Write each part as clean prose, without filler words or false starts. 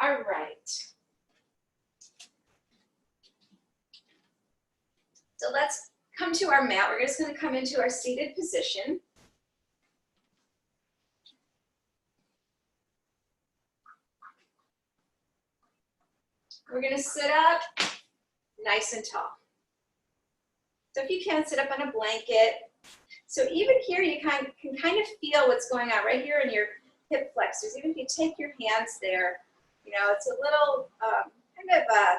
All right. So let's come to our mat. We're just going to come into our seated position. We're going to sit up nice and tall. So if you can, sit up on a blanket. So even here, you can kind of feel what's going on right here in your hip flexors. Even if you take your hands there, you know, it's a little kind of a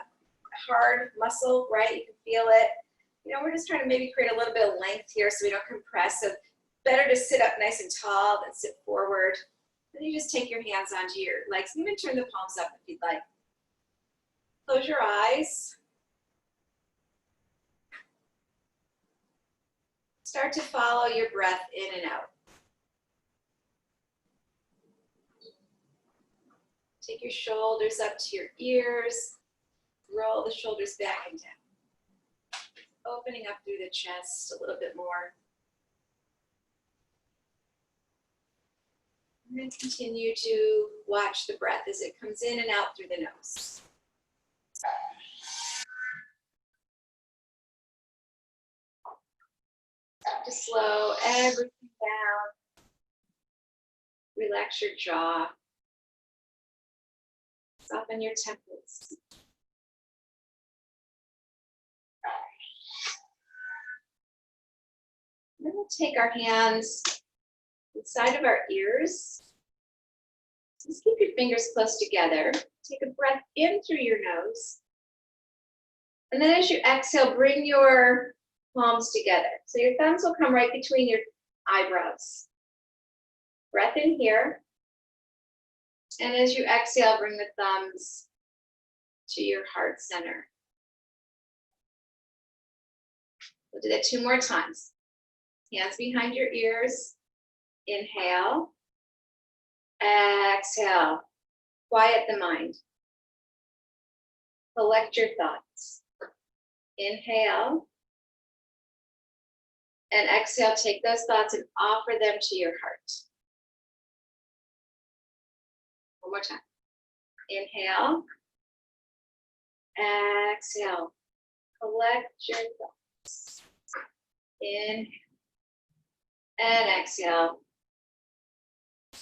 hard muscle, right? You can feel it. You know, we're just trying to maybe create a little bit of length here so we don't compress. So better to sit up nice and tall than sit forward. Then you just take your hands onto your legs. Even turn the palms up if you'd like. Close your eyes. Start to follow your breath in and out. Take your shoulders up to your ears. Roll the shoulders back and down. Opening up through the chest a little bit more. And then continue to watch the breath as it comes in and out through the nose. Start to slow everything down. Relax your jaw. Soften your temples. Then we'll take our hands inside of our ears. Just keep your fingers close together. Take a breath in through your nose. And then as you exhale, bring your palms together. So your thumbs will come right between your eyebrows. Breath in here. And as you exhale, bring the thumbs to your heart center. We'll do that 2 more times. Hands behind your ears. Inhale. Exhale. Quiet the mind. Collect your thoughts. Inhale. And exhale, take those thoughts and offer them to your heart. One more time. Inhale. Exhale. Collect your thoughts. Inhale. And exhale.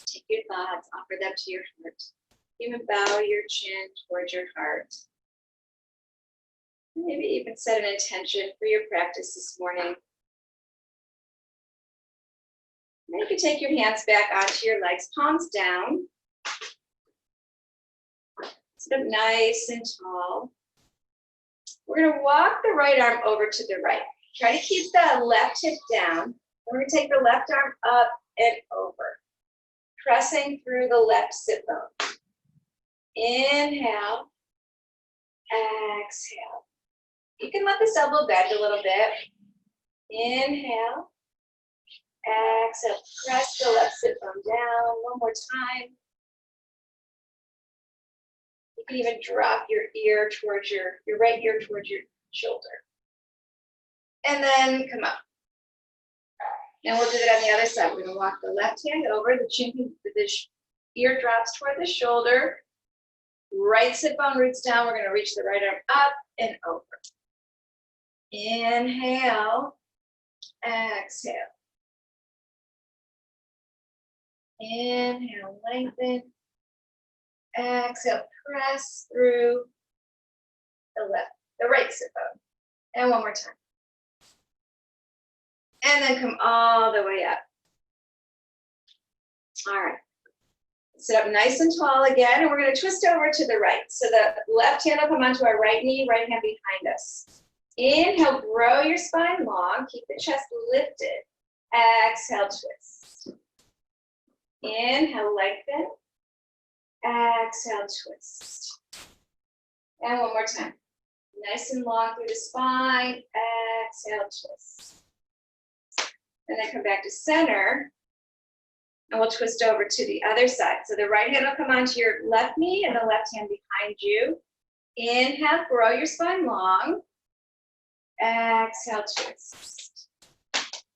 Take your thoughts, offer them to your heart. Even bow your chin towards your heart. Maybe even set an intention for your practice this morning. Then you can take your hands back onto your legs, palms down. Sit up nice and tall. We're going to walk the right arm over to the right. Try to keep the left hip down. We're going to take the left arm up and over, pressing through the left sit bone. Inhale. Exhale. You can let this elbow bend a little bit. Inhale. Exhale. Press the left sit bone down. One more time. You can even drop your ear towards your right ear towards your shoulder. And then come up. And we'll do that on the other side. We're going to walk the left hand over, the ear drops toward the shoulder. Right sit bone roots down. We're going to reach the right arm up and over. Inhale. Exhale. Inhale, lengthen. Exhale, press through the right sit bone. And one more time. And then come all the way up. All right. Sit up nice and tall again, and we're going to twist over to the right. So the left hand will come onto our right knee, right hand behind us. Inhale, grow your spine long. Keep the chest lifted. Exhale, twist. Inhale, lengthen. Exhale, twist. And one more time. Nice and long through the spine. Exhale, twist. And then come back to center. And we'll twist over to the other side. So the right hand will come onto your left knee and the left hand behind you. Inhale, grow your spine long. Exhale, twist.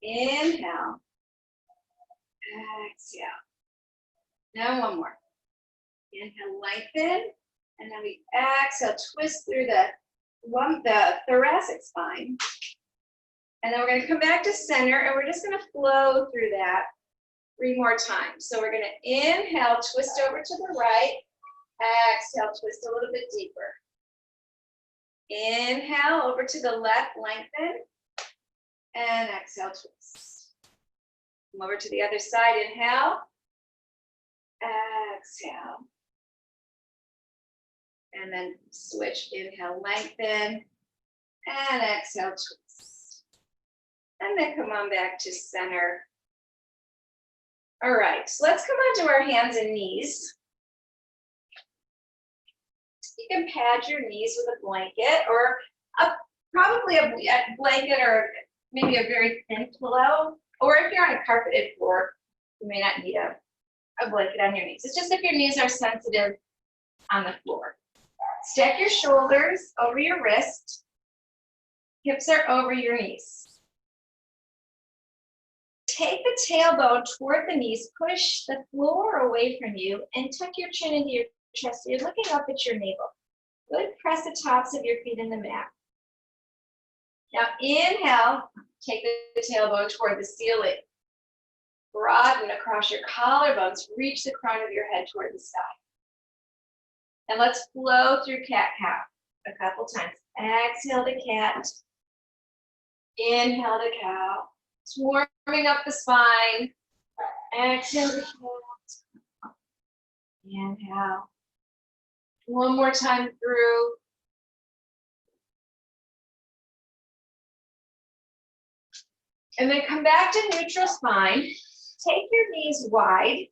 Inhale. Exhale. Now one more. Inhale, lengthen. And then we exhale, twist through the thoracic spine. And then we're going to come back to center, and we're just going to flow through that 3 more times. So we're going to inhale, twist over to the right. Exhale, twist a little bit deeper. Inhale, over to the left, lengthen. And exhale, twist. Come over to the other side, inhale. Exhale. And then switch, inhale, lengthen. And exhale, twist. And then come on back to center. All right, so let's come onto our hands and knees. You can pad your knees with a blanket or probably a blanket or maybe a very thin pillow. Or if you're on a carpeted floor, you may not need a blanket on your knees. It's just if your knees are sensitive on the floor. Stack your shoulders over your wrist. Hips are over your knees. Take the tailbone toward the knees, push the floor away from you, and tuck your chin into your chest. So you're looking up at your navel. Good, press the tops of your feet in the mat. Now inhale, take the tailbone toward the ceiling. Broaden across your collarbones, reach the crown of your head toward the sky. And let's flow through cat-cow a couple times. Exhale to cat. Inhale to cow. It's warming up the spine. Exhale to cat. Inhale. One more time through. And then come back to neutral spine. Take your knees wide.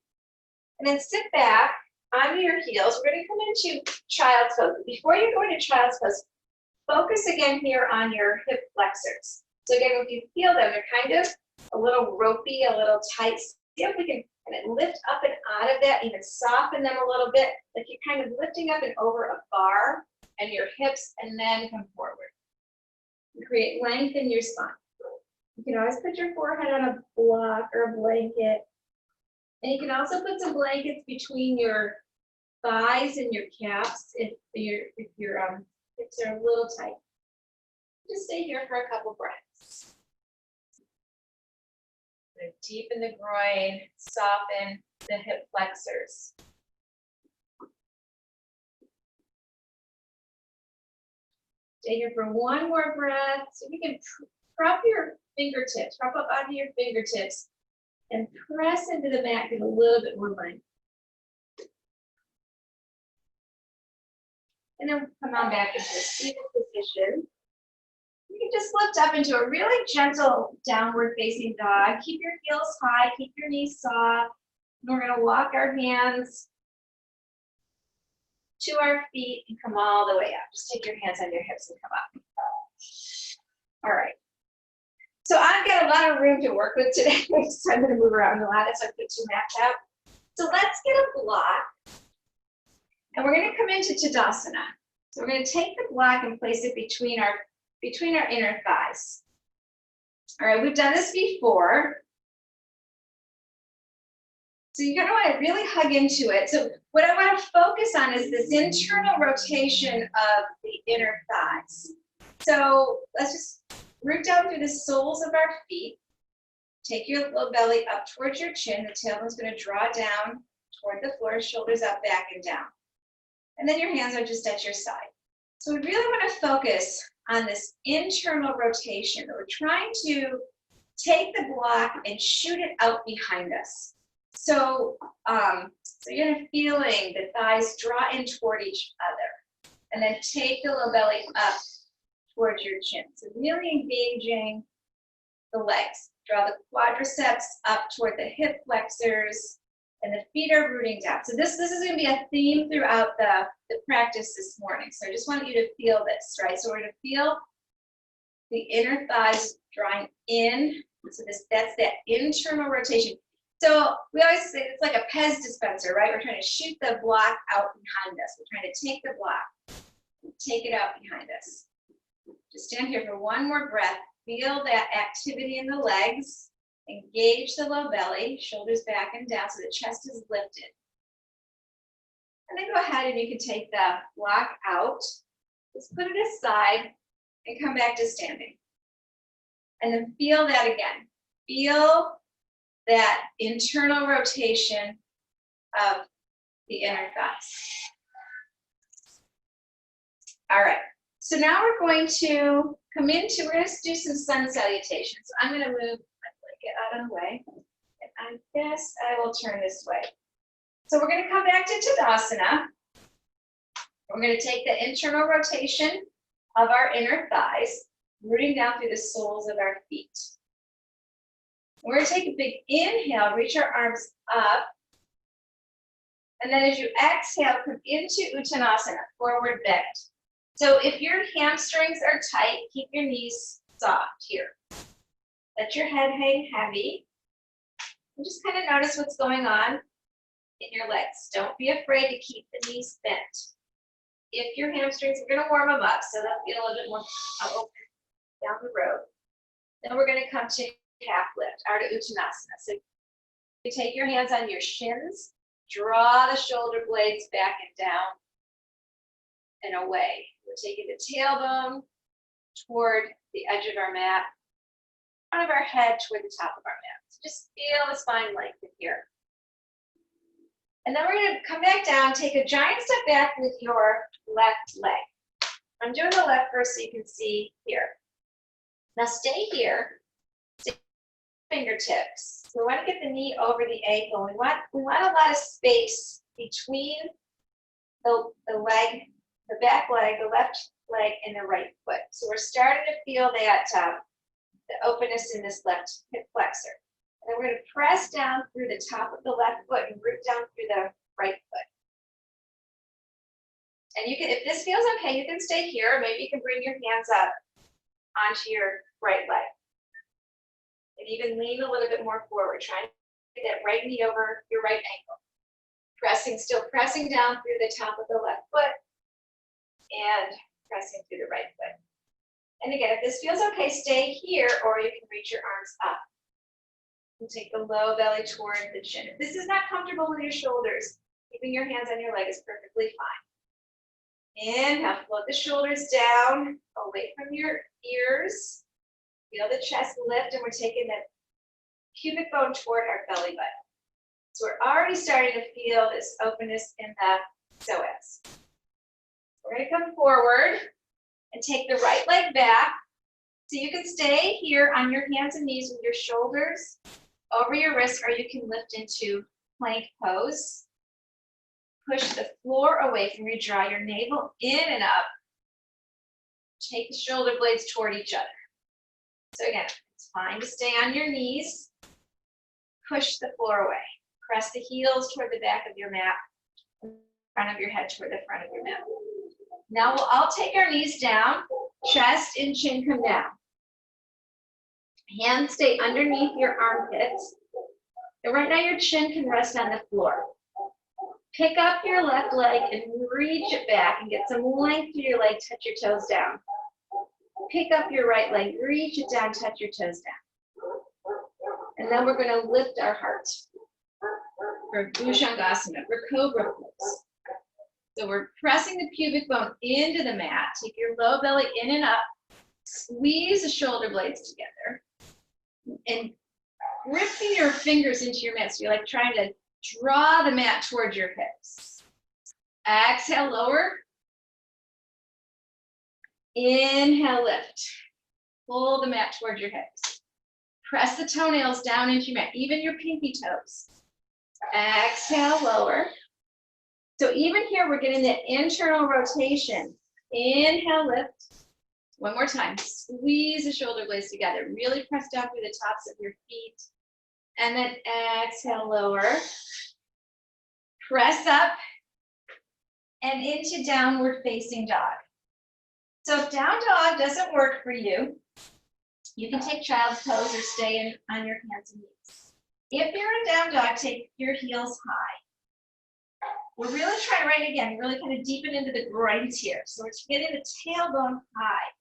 And then sit back onto your heels. We're going to come into child's pose. Before you go into child's pose, focus again here on your hip flexors. So again, if you feel them, they're kind of a little ropey, a little tight. See if we can kind of lift up and out of that, even soften them a little bit, like you're kind of lifting up and over a bar and your hips, and then come forward. And create length in your spine. You can always put your forehead on a block or a blanket. And you can also put some blankets between your thighs and your calves if your hips are a little tight. Just stay here for a couple breaths. Deepen the groin, soften the hip flexors. Stay here for one more breath. So you can prop your fingertips, prop up onto your fingertips and press into the mat, get a little bit more length. And then come on back into a seated position. You can just lift up into a really gentle downward facing dog. Keep your heels high, keep your knees soft. And we're gonna walk our hands to our feet and come all the way up. Just take your hands on your hips and come up. All right. So I've got a lot of room to work with today. So I'm gonna move around a lot as I put 2 mats out. So let's get a block. And we're gonna come into Tadasana. So we're gonna take the block and place it between our inner thighs. All right, we've done this before. So you're gonna wanna really hug into it. So what I wanna focus on is this internal rotation of the inner thighs. So let's just root down through the soles of our feet. Take your little belly up towards your chin. The tailbone's gonna draw down toward the floor, shoulders up, back, and down. And then your hands are just at your side. So we really wanna focus on this internal rotation. We're trying to take the block and shoot it out behind us. So, you're gonna feeling the thighs draw in toward each other, and then take the low belly up towards your chin. So really engaging the legs. Draw the quadriceps up toward the hip flexors, and the feet are rooting down. So this is going to be a theme throughout the practice this morning. So I just want you to feel this, right? So we're going to feel the inner thighs drawing in. So that's that internal rotation. So we always say it's like a Pez dispenser, right? We're trying to shoot the block out behind us. We're trying to take the block and take it out behind us. Just stand here for one more breath. Feel that activity in the legs. Engage the low belly, shoulders back and down so the chest is lifted. And then go ahead and you can take the block out, just put it aside, and come back to standing. And then feel that again. Feel that internal rotation of the inner thighs. All right, so now we're going to come into, we're going to do some sun salutations. So I'm going to move my blanket out of the way, and I guess I will turn this way. So we're going to come back to Tadasana. We're going to take the internal rotation of our inner thighs, rooting down through the soles of our feet. We're going to take a big inhale, reach our arms up, and then as you exhale, come into Uttanasana, forward bend. So if your hamstrings are tight, keep your knees soft here. Let your head hang heavy. And just kind of notice what's going on in your legs. Don't be afraid to keep the knees bent. If your hamstrings, we're going to warm them up so they'll feel a little bit more open down the road. Then we're going to come to half lift, Ardha Uttanasana. So you take your hands on your shins, draw the shoulder blades back and down and away. We're taking the tailbone toward the edge of our mat, front of our head toward the top of our mat. So just feel the spine lengthen here. And then we're going to come back down, take a giant step back with your left leg. I'm doing the left first so you can see here. Now stay here, stay fingertips. So we want to get the knee over the ankle. We want a lot of space between the leg, the back leg, the left leg, and the right foot. So we're starting to feel that the openness in this left hip flexor. And then we're going to press down through the top of the left foot and root down through the right foot. And you can, if this feels okay, you can stay here. Maybe you can bring your hands up onto your right leg. And even lean a little bit more forward, trying to get that right knee over your right ankle. Still pressing down through the top of the left foot and pressing through the right foot. And again, if this feels okay, stay here, or you can reach your arms up. And take the low belly toward the chin. If this is not comfortable with your shoulders, keeping your hands on your leg is perfectly fine. Inhale, float the shoulders down, away from your ears. Feel the chest lift, and we're taking the pubic bone toward our belly button. So we're already starting to feel this openness in the psoas. We're going to come forward and take the right leg back. So you can stay here on your hands and knees with your shoulders over your wrists, or you can lift into plank pose. Push the floor away from you, draw your navel in and up. Take the shoulder blades toward each other. So again, it's fine to stay on your knees. Push the floor away. Press the heels toward the back of your mat, front of your head toward the front of your mat. Now we'll all take our knees down, chest and chin come down. Hands stay underneath your armpits. And right now your chin can rest on the floor. Pick up your left leg and reach it back and get some length through your leg, touch your toes down. Pick up your right leg, reach it down, touch your toes down. And then we're going to lift our heart for Bhujangasana, for Cobra pose. So we're pressing the pubic bone into the mat. Take your low belly in and up. Squeeze the shoulder blades together. And gripping your fingers into your mat. So you're like trying to draw the mat towards your hips. Exhale, lower. Inhale, lift. Pull the mat towards your hips. Press the toenails down into your mat, even your pinky toes. Exhale, lower. So even here, we're getting the internal rotation. Inhale, lift. One more time. Squeeze the shoulder blades together. Really press down through the tops of your feet. And then exhale, lower. Press up and into downward facing dog. So if down dog doesn't work for you, you can take child's pose or stay on your hands and knees. If you're in down dog, take your heels high. We're really trying, right again, really kind of deepen into the groins here. So we're getting the tailbone high.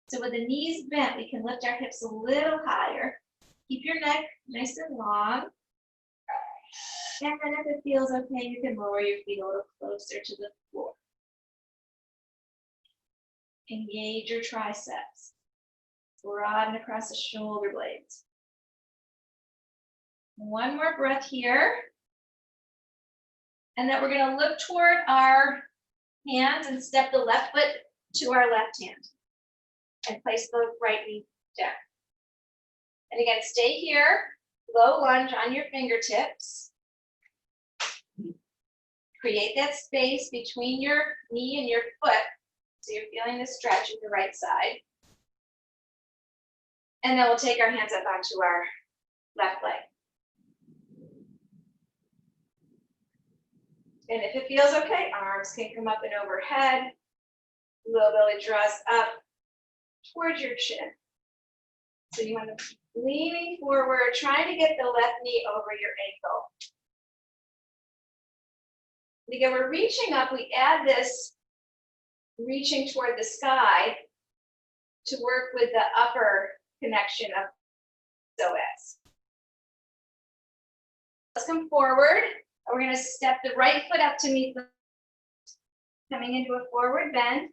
So with the knees bent, we can lift our hips a little higher. Keep your neck nice and long. And then if it feels okay, you can lower your feet a little closer to the floor. Engage your triceps. Broaden across the shoulder blades. One more breath here. And then we're going to look toward our hands and step the left foot to our left hand. And place the right knee down. And again, stay here. Low lunge on your fingertips. Create that space between your knee and your foot. So you're feeling the stretch in the right side. And then we'll take our hands up onto our left leg. And if it feels okay, arms can come up and overhead. Low belly draws up towards your chin. So you want to be leaning forward, trying to get the left knee over your ankle. And again, we're reaching up. We add this reaching toward the sky to work with the upper connection of Psoas. Let's come forward. We're going to step the right foot up to meet the coming into a forward bend.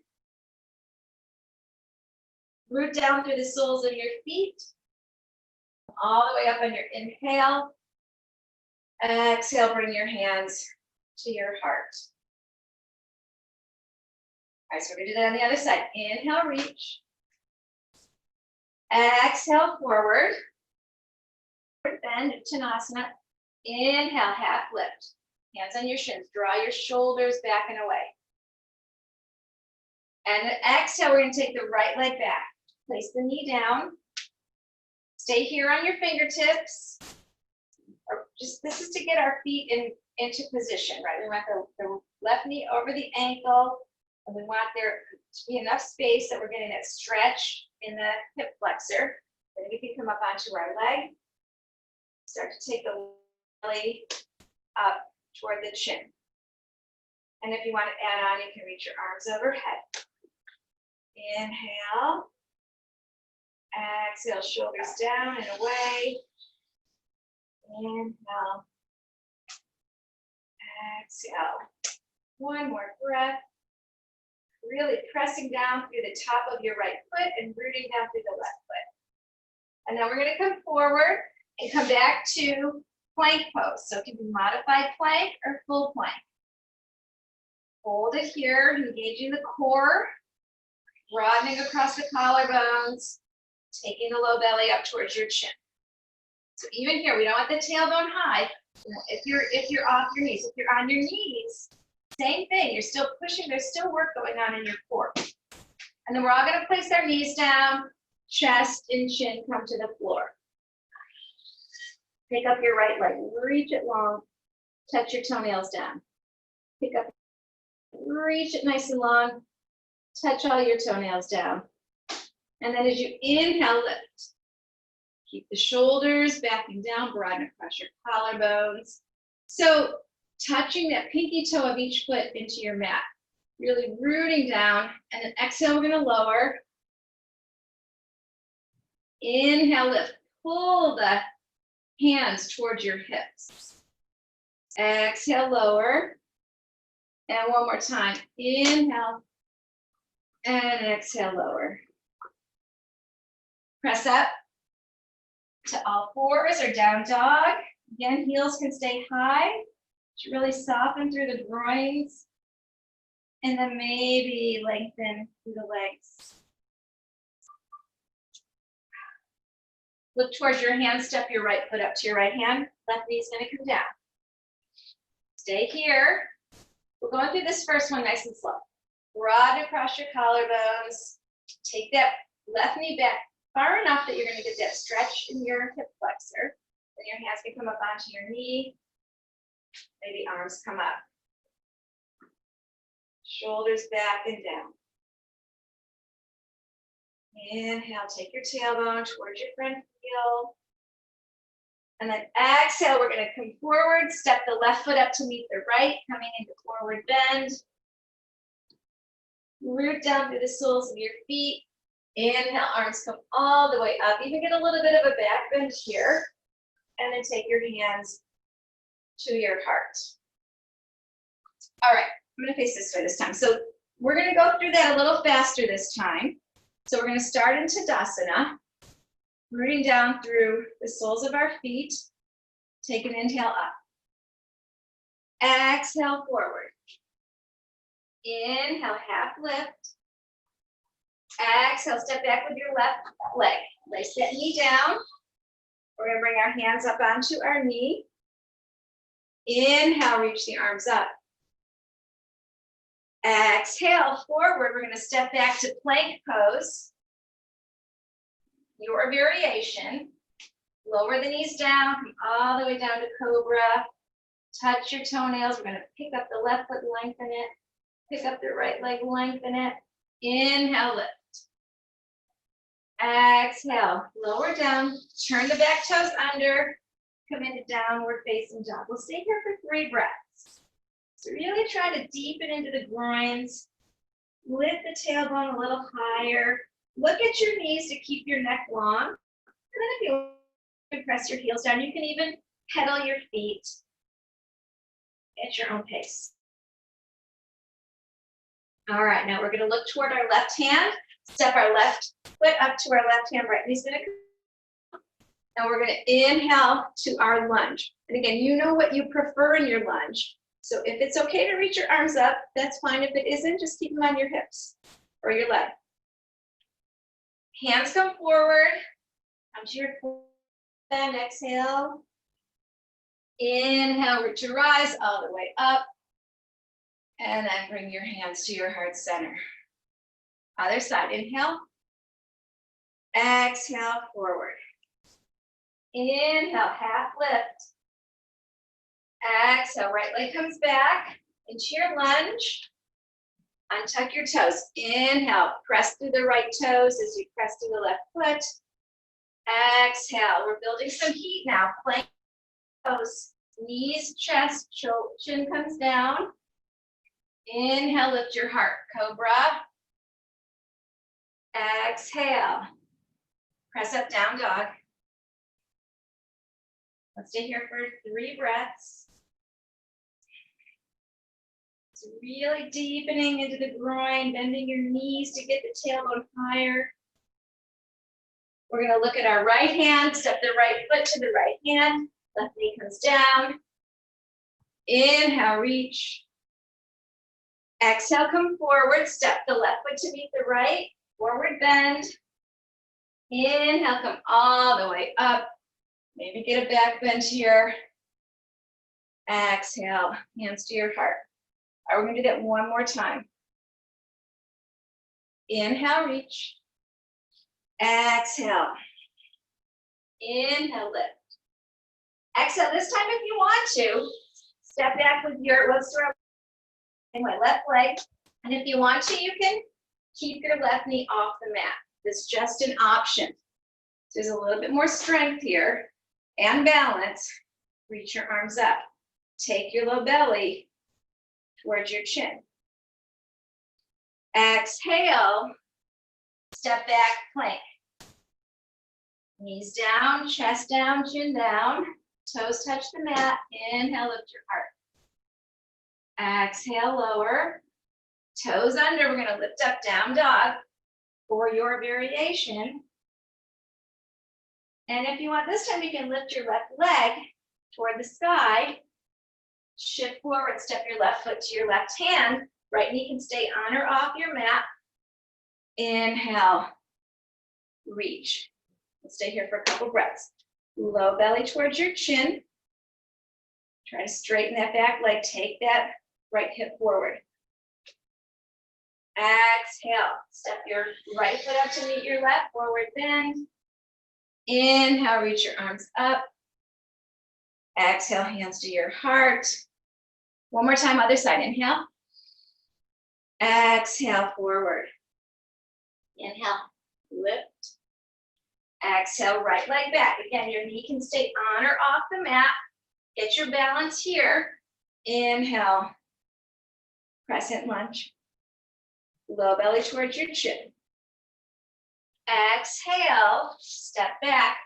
Root down through the soles of your feet. All the way up on your inhale. Exhale, bring your hands to your heart. All right, so we're going to do that on the other side. Inhale, reach. Exhale, forward. Bend, Uttanasana. Inhale, half lift. Hands on your shins. Draw your shoulders back and away. And exhale, we're going to take the right leg back. Place the knee down. Stay here on your fingertips. Or just, this is to get our feet into position, right? We want the left knee over the ankle. And we want there to be enough space that we're getting that stretch in the hip flexor. Then we can come up onto our leg. Start to take the belly up toward the chin. And if you want to add on, you can reach your arms overhead. Inhale. Exhale, shoulders down and away. Inhale. Exhale. One more breath. Really pressing down through the top of your right foot and rooting down through the left foot. And then we're going to come forward and come back to plank pose. So it can be modified plank or full plank. Hold it here, engaging the core, broadening across the collarbones, taking the low belly up towards your chin. So even here, we don't want the tailbone high. If you're off your knees, if you're on your knees, same thing. You're still pushing. There's still work going on in your core. And then we're all going to place our knees down, chest and chin come to the floor. Pick up your right leg, reach it long, touch your toenails down. Pick up, reach it nice and long, touch all your toenails down. And then as you inhale, lift. Keep the shoulders backing down, broaden across your collarbones. So touching that pinky toe of each foot into your mat, really rooting down, and then exhale, we're going to lower. Inhale, lift. Pull the hands towards your hips. Exhale, lower. And one more time. Inhale. And exhale, lower. Press up to all fours or down dog. Again, heels can stay high. To really soften through the groins. And then maybe lengthen through the legs. Look towards your hand, step your right foot up to your right hand. Left knee is going to come down. Stay here. We're going through this first one nice and slow. Broaden across your collarbones. Take that left knee back far enough that you're going to get that stretch in your hip flexor. Then your hands can come up onto your knee. Maybe arms come up. Shoulders back and down. Inhale, take your tailbone towards your front heel. And then exhale, we're going to come forward, step the left foot up to meet the right, coming into forward bend. Root down through the soles of your feet. Inhale, arms come all the way up. Even get a little bit of a back bend here. And then take your hands to your heart. All right, I'm gonna face this way this time. So we're gonna go through that a little faster this time. So we're gonna start in Tadasana, rooting down through the soles of our feet. Take an inhale up. Exhale forward. Inhale, half lift. Exhale, step back with your left leg. Place that knee down. We're gonna bring our hands up onto our knee. Inhale, reach the arms up. Exhale, forward. We're gonna step back to plank pose. Your variation. Lower the knees down, come all the way down to cobra. Touch your toenails. We're gonna pick up the left foot, lengthen it. Pick up the right leg, lengthen it. Inhale, lift. Exhale, lower down, turn the back toes under, come into downward facing dog. We'll stay here for 3 breaths. So really try to deepen into the groins, lift the tailbone a little higher. Look at your knees to keep your neck long. And then if you want to press your heels down, you can even pedal your feet at your own pace. All right, now we're gonna look toward our left hand, step our left foot up to our left hand, right knee's gonna come. And we're gonna inhale to our lunge. And again, you know what you prefer in your lunge. So if it's okay to reach your arms up, that's fine. If it isn't, just keep them on your hips or your leg. Hands come forward, come to your and exhale. Inhale, reach your eyes all the way up. And then bring your hands to your heart center. Other side, inhale. Exhale, forward. Inhale, half lift. Exhale, right leg comes back into your lunge. Untuck your toes. Inhale, press through the right toes as you press through the left foot. Exhale, we're building some heat now. Plank toes, knees, chest, chin comes down. Inhale, lift your heart, cobra. Exhale, press up, down dog. Let's stay here for 3 breaths. It's really deepening into the groin, bending your knees to get the tailbone higher. We're gonna look at our right hand, step the right foot to the right hand, left knee comes down. Inhale, reach. Exhale, come forward, step the left foot to meet the right, forward bend. Inhale, come all the way up. Maybe get a back bend here. Exhale, hands to your heart. All right, we're gonna do that one more time. Inhale, reach. Exhale. Inhale, lift. Exhale, this time if you want to, step back with your, let's throw in my left leg. And if you want to, you can keep your left knee off the mat. This is just an option. So there's a little bit more strength here and balance. Reach your arms up. Take your low belly towards your chin. Exhale, step back, plank. Knees down, chest down, chin down. Toes touch the mat. Inhale, lift your heart. Exhale, lower. Toes under, we're gonna lift up, down dog for your variation. And if you want this time, you can lift your left leg toward the sky. Shift forward, step your left foot to your left hand. Right knee can stay on or off your mat. Inhale, reach. We'll stay here for a couple breaths. Low belly towards your chin. Try to straighten that back leg. Take that right hip forward. Exhale. Step your right foot up to meet your left. Forward bend. Inhale, reach your arms up. Exhale, hands to your heart. One more time, other side. Inhale. Exhale, forward. Inhale, lift. Exhale, right leg back. Again, your knee can stay on or off the mat. Get your balance here. Inhale, crescent lunge. Low belly towards your chin. Exhale, step back,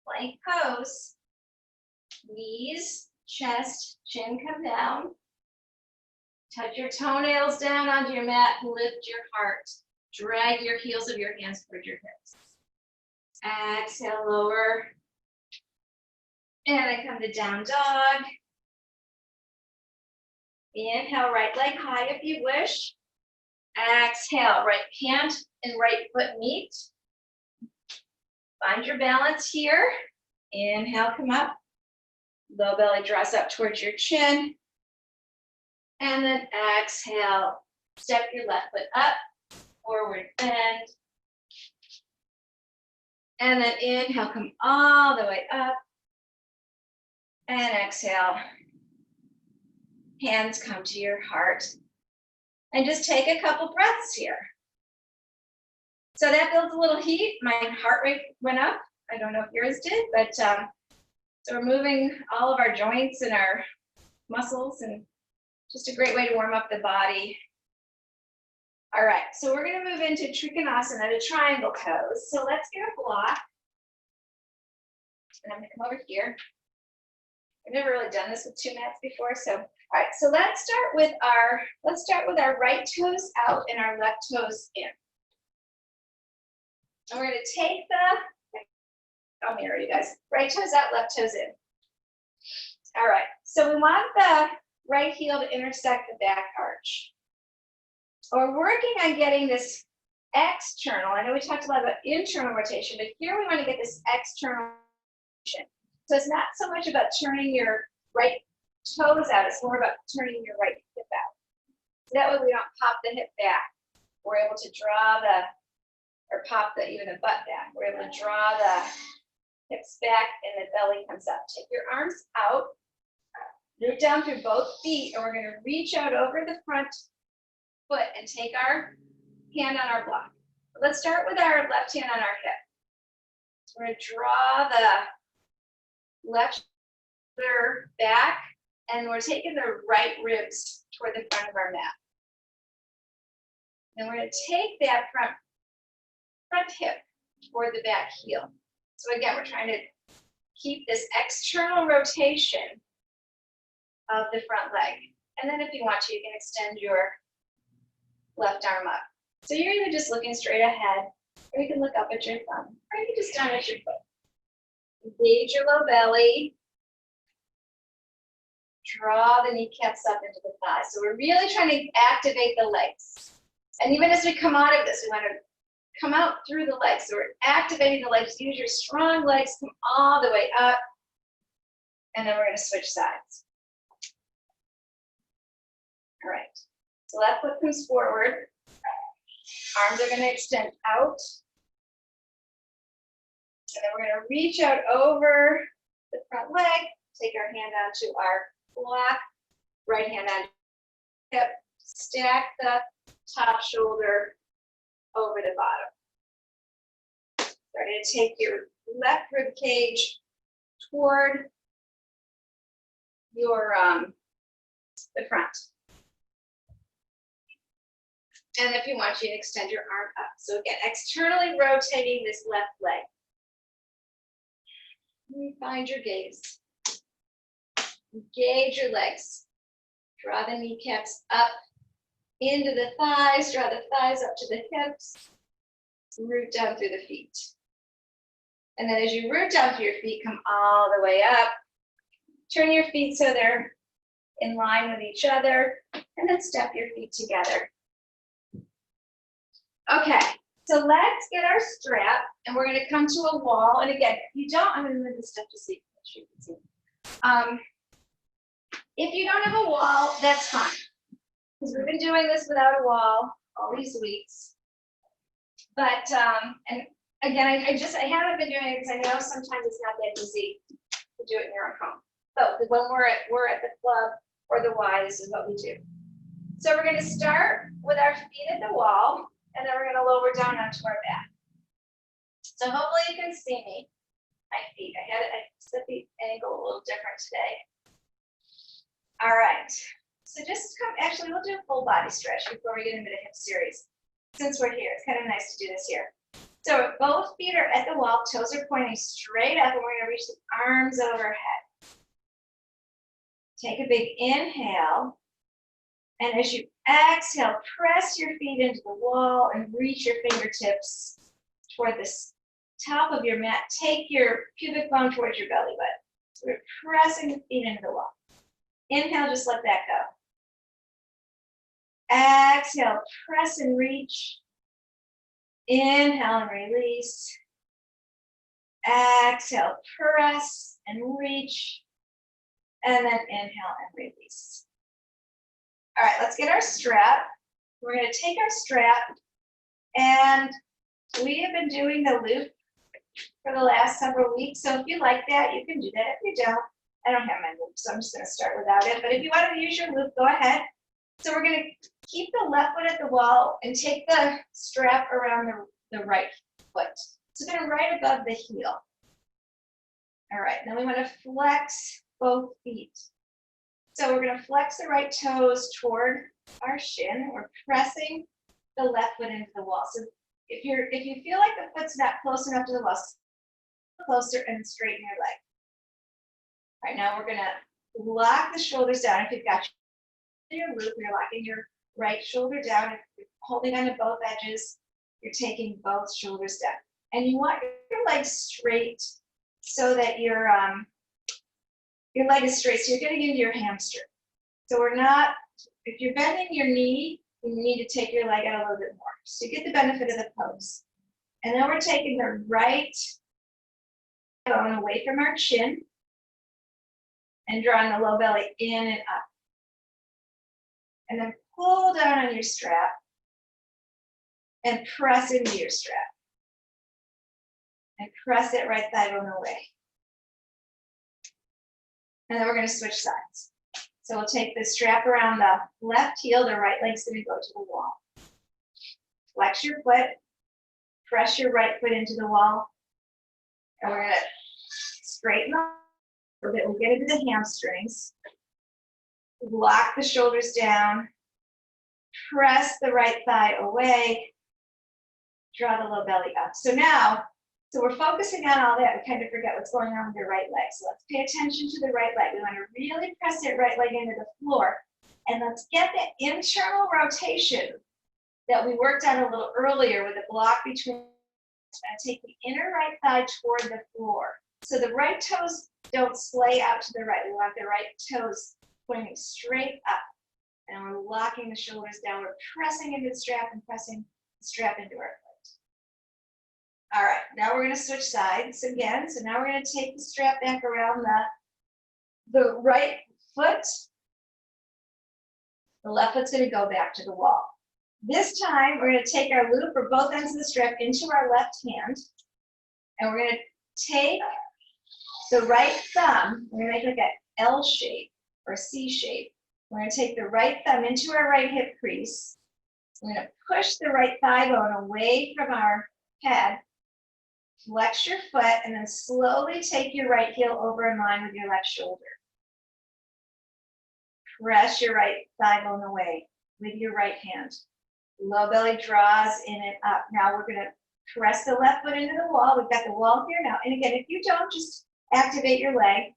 plank pose. Knees, chest, chin come down. Touch your toenails down onto your mat, lift your heart. Drag your heels of your hands toward your hips. Exhale, lower. And I come to down dog. Inhale, right leg high if you wish. Exhale, right hand and right foot meet. Find your balance here. Inhale, come up. Low belly draws up towards your chin. And then exhale, step your left foot up, forward bend. And then inhale, come all the way up. And exhale, hands come to your heart. And just take a couple breaths here. So that builds a little heat. My heart rate went up. I don't know if yours did, but so we're moving all of our joints and our muscles, and just a great way to warm up the body. All right, so we're gonna move into Trikonasana, the triangle pose. So let's get a block. And I'm gonna come over here. I've never really done this with two mats before, so all right. So let's start with our right toes out and our left toes in. And we're gonna take I'll mirror you guys. Right toes out, left toes in. All right. So we want the right heel to intersect the back arch. We're working on getting this external. I know we talked a lot about internal rotation, but here we want to get this external rotation. So it's not so much about turning your right toes out, it's more about turning your right hip out. So that way we don't pop the hip back. We're able to draw even the butt back. We're able to draw the hips back and the belly comes up. Take your arms out, root down through both feet, and we're going to reach out over the front foot and take our hand on our block. Let's start with our left hand on our hip. So we're going to draw the left shoulder back, and we're taking the right ribs toward the front of our mat. And we're going to take that front hip toward the back heel. So again, we're trying to keep this external rotation of the front leg. And then if you want to, you can extend your left arm up. So you're either just looking straight ahead, or you can look up at your thumb, or you can just down at your foot. Engage your low belly. Draw the kneecaps up into the thighs. So we're really trying to activate the legs. And even as we come out of this, we want to come out through the legs. So we're activating the legs. Use your strong legs, come all the way up. And then we're going to switch sides. All right. So left foot comes forward. Arms are going to extend out. And then we're going to reach out over the front leg. Take our hand onto our block. Right hand on hip. Stack the top shoulder over the bottom. Starting to take your left rib cage toward your the front. And if you want, you can extend your arm up. So again, externally rotating this left leg. Find your gaze. Engage your legs. Draw the kneecaps up into the thighs. Draw the thighs up to the hips. Root down through the feet. And then as you root down through your feet, come all the way up. Turn your feet so they're in line with each other. And then step your feet together. Okay, so let's get our strap, and we're going to come to a wall. And again, if you don't, I'm going to move this stuff to see if you can see. If you don't have a wall, that's fine, because we've been doing this without a wall all these weeks. But and again, I haven't been doing it because I know sometimes it's not that easy to do it in your own home. But when we're at the club or the Y, this is what we do. So we're going to start with our feet at the wall. And then we're going to lower down onto our back. So hopefully you can see me, my feet. I set the angle a little different today. All right. So just actually we'll do a full body stretch before we get into the hip series. Since we're here, it's kind of nice to do this here. So both feet are at the wall, toes are pointing straight up, and we're going to reach the arms overhead. Take a big inhale. And as you exhale, press your feet into the wall and reach your fingertips toward the top of your mat. Take your pubic bone towards your belly button. So we're pressing the feet into the wall. Inhale, just let that go. Exhale, press and reach. Inhale and release. Exhale, press and reach. And then inhale and release. All right, let's get our strap. We're going to take our strap, and we have been doing the loop for the last several weeks. So if you like that, you can do that. If you don't, I don't have my loop, so I'm just going to start without it. But if you want to use your loop, go ahead. So we're going to keep the left foot at the wall and take the strap around the right foot. So kind of right above the heel. All right, then we want to flex both feet. So we're going to flex the right toes toward our shin. We're pressing the left foot into the wall. So if you feel like the foot's not close enough to the wall, closer and straighten your leg. All right, now we're going to lock the shoulders down. If you've got your loop, you're locking your right shoulder down. If you're holding onto both edges, you're taking both shoulders down. And you want your legs straight so that your leg is straight, so you're getting into your hamstring. So if you're bending your knee, you need to take your leg out a little bit more. So you get the benefit of the pose. And then we're taking the right bone away from our chin and drawing the low belly in and up. And then pull down on your strap and press into your strap. And press that right thigh bone away. And then we're going to switch sides. So we'll take the strap around the left heel, the right leg's going to go to the wall. Flex your foot, press your right foot into the wall, and we're going to straighten up a little bit. We'll get into the hamstrings. Lock the shoulders down, press the right thigh away, draw the low belly up. So we're focusing on all that. We kind of forget what's going on with your right leg. So let's pay attention to the right leg. We want to really press that right leg into the floor. And let's get that internal rotation that we worked on a little earlier with a block between. And take the inner right thigh toward the floor. So the right toes don't splay out to the right. We want the right toes pointing straight up. And we're locking the shoulders down. We're pressing into the strap and pressing the strap into our foot. All right, now we're going to switch sides again. So now we're going to take the strap back around the right foot. The left foot's going to go back to the wall. This time, we're going to take our loop or both ends of the strap into our left hand. And we're going to take the right thumb. We're going to make like an L shape or C shape. We're going to take the right thumb into our right hip crease. We're going to push the right thigh bone away from our head. Flex your foot and then slowly take your right heel over in line with your left shoulder. Press your right thigh bone away with your right hand. Low belly draws in and up. Now we're going to press the left foot into the wall. We've got the wall here now. And again, if you don't, just activate your leg.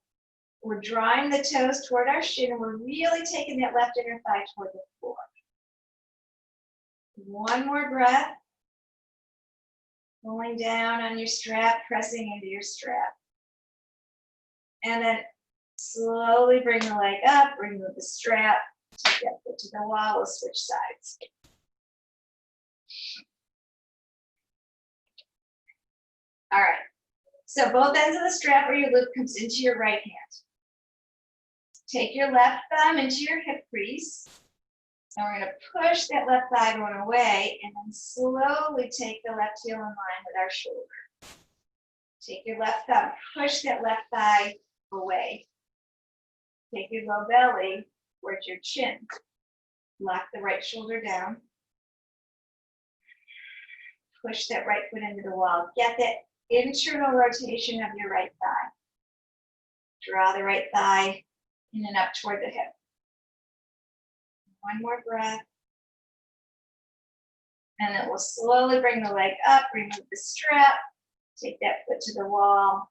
We're drawing the toes toward our shin and we're really taking that left inner thigh toward the floor. One more breath. Pulling down on your strap, pressing into your strap. And then slowly bring the leg up, remove the strap, take that foot to the wall, we'll switch sides. All right, so both ends of the strap or your loop comes into your right hand. Take your left thumb into your hip crease. And we're going to push that left thigh bone away and then slowly take the left heel in line with our shoulder. Take your left thumb, push that left thigh away. Take your low belly towards your chin. Lock the right shoulder down. Push that right foot into the wall. Get that internal rotation of your right thigh. Draw the right thigh in and up toward the hip. One more breath. And then we'll slowly bring the leg up, remove the strap, take that foot to the wall.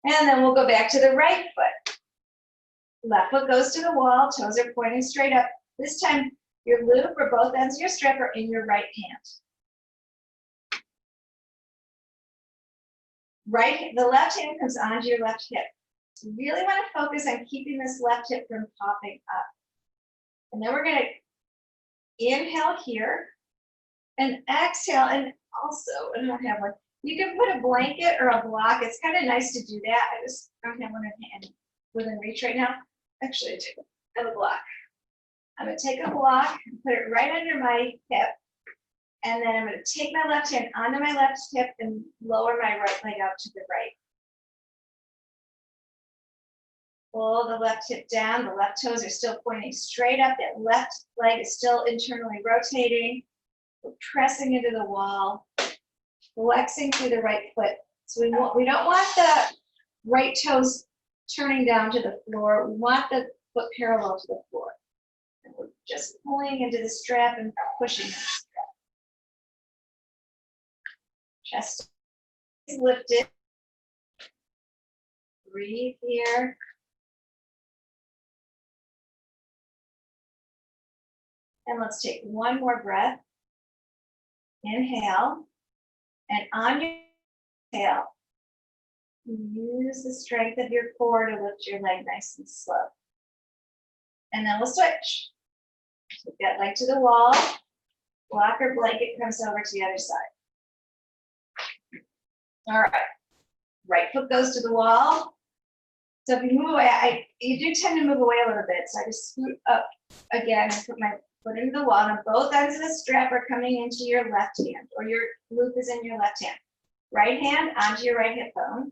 And then we'll go back to the right foot. Left foot goes to the wall, toes are pointing straight up. This time, your loop or both ends of your strap are in your right hand. The left hand comes onto your left hip. So you really want to focus on keeping this left hip from popping up. And then we're going to inhale here and exhale. And also, I don't have one. You can put a blanket or a block. It's kind of nice to do that. I just don't have one in hand within reach right now. Actually, I do. I have a block. I'm going to take a block and put it right under my hip. And then I'm going to take my left hand onto my left hip and lower my right leg out to the right. Pull the left hip down. The left toes are still pointing straight up. That left leg is still internally rotating. We're pressing into the wall, flexing through the right foot. So we don't want the right toes turning down to the floor. We want the foot parallel to the floor. And we're just pulling into the strap and pushing into the strap. Chest is lifted. Breathe here. And let's take one more breath. Inhale. And on your exhale, use the strength of your core to lift your leg nice and slow. And then we'll switch. Take that leg to the wall. Block or blanket comes over to the other side. All right. Right foot goes to the wall. So if you move away, you do tend to move away a little bit. So I just scoot up again and put my foot into the wall. And both ends of the strap are coming into your left hand, or your loop is in your left hand. Right hand onto your right hip bone.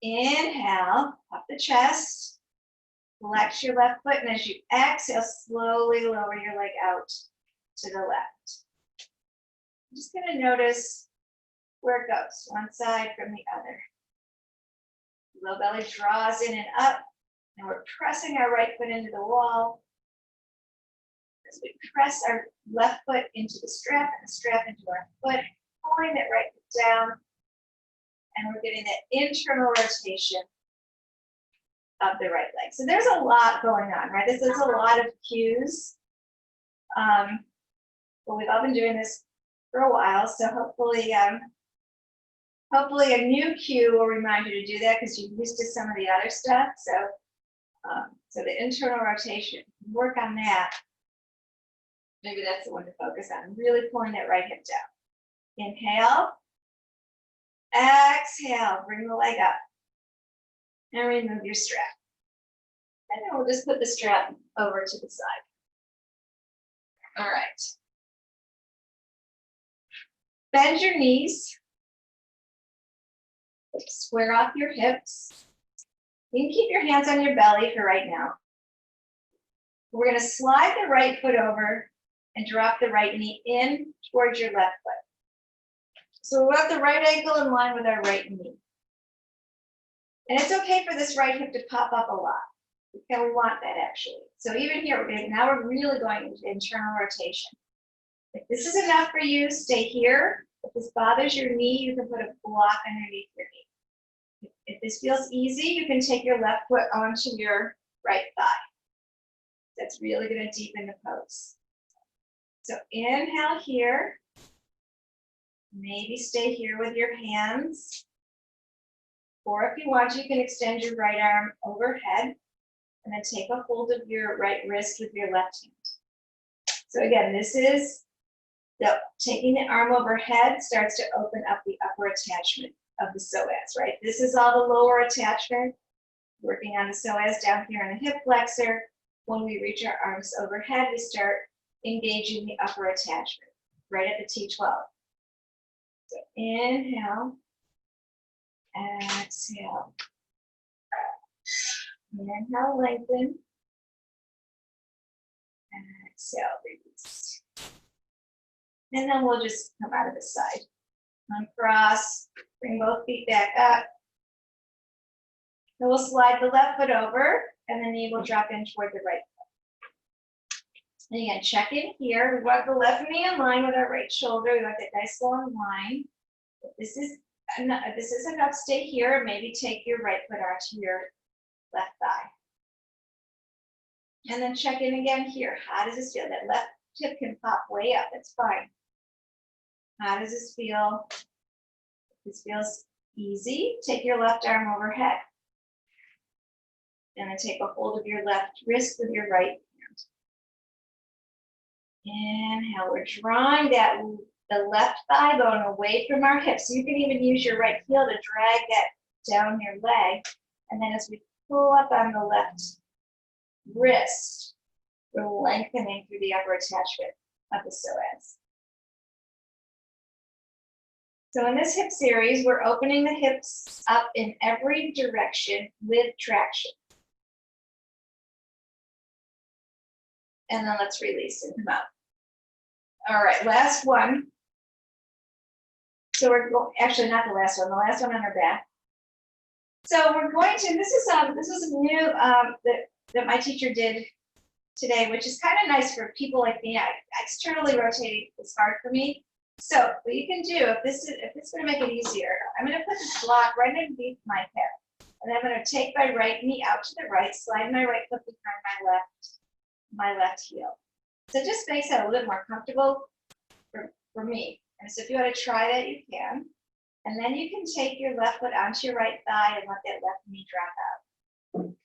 Inhale, up the chest. Flex your left foot, and as you exhale, slowly lower your leg out to the left. I'm just going to notice where it goes, one side from the other. Low belly draws in and up, and we're pressing our right foot into the wall. As we press our left foot into the strap and the strap into our foot, pulling that right foot down, and we're getting that internal rotation of the right leg. So there's a lot going on, right? This is a lot of cues. But we've all been doing this for a while, so hopefully a new cue will remind you to do that because you're used to some of the other stuff. So the internal rotation, work on that. Maybe that's the one to focus on. Really pulling that right hip down. Inhale. Exhale. Bring the leg up. And remove your strap. And then we'll just put the strap over to the side. All right. Bend your knees. Square off your hips. You can keep your hands on your belly for right now. We're going to slide the right foot over and drop the right knee in towards your left foot. So we want the right ankle in line with our right knee. And it's okay for this right hip to pop up a lot. Okay, we want that actually. So even here, now we're really going into internal rotation. If this is enough for you, stay here. If this bothers your knee, you can put a block underneath your knee. If this feels easy, you can take your left foot onto your right thigh. That's really going to deepen the pose. So inhale here. Maybe stay here with your hands. Or if you want, you can extend your right arm overhead and then take a hold of your right wrist with your left hand. So again, this is taking the arm overhead starts to open up the upper attachment of the psoas, right? This is all the lower attachment, working on the psoas down here in the hip flexor. When we reach our arms overhead, we start engaging the upper attachment, right at the T12. So inhale, exhale. Inhale, lengthen. Exhale, release. And then we'll just come out of the side. Uncross, bring both feet back up. Then we'll slide the left foot over, and the knee will drop in toward the right foot. And again, check in here. We want the left knee in line with our right shoulder. We want that nice long line. If this is enough, stay here. Maybe take your right foot onto your left thigh. And then check in again here. How does this feel? That left hip can pop way up. That's fine. How does this feel? This feels easy. Take your left arm overhead. And then take a hold of your left wrist with your right hand. Inhale. We're drawing the left thigh bone away from our hips. So you can even use your right heel to drag that down your leg. And then as we pull up on the left wrist, we're lengthening through the upper attachment of the psoas. So in this hip series, we're opening the hips up in every direction with traction. And then let's release and come out. All right, last one. So we're going, actually not the last one on our back. So we're going to, this is new that my teacher did today, which is kind of nice for people like me. Externally rotating is hard for me. So what you can do, if this is going to make it easier, I'm going to put this block right underneath my hip. And I'm going to take my right knee out to the right, slide my right foot behind my left heel. So it just makes it a little bit more comfortable for me. And so if you want to try that, you can. And then you can take your left foot onto your right thigh and let that left knee drop out.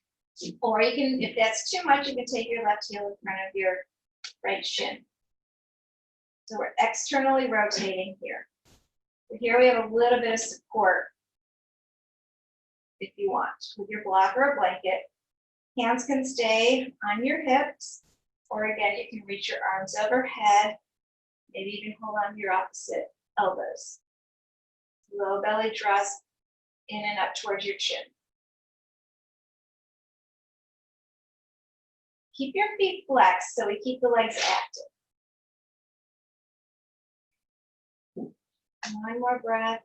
Or you can, if that's too much, you can take your left heel in front of your right shin. So we're externally rotating here. So here we have a little bit of support, if you want, with your block or a blanket. Hands can stay on your hips, or again, you can reach your arms overhead, maybe even hold on to your opposite elbows. Low belly draws in and up towards your chin. Keep your feet flexed so we keep the legs active. One more breath.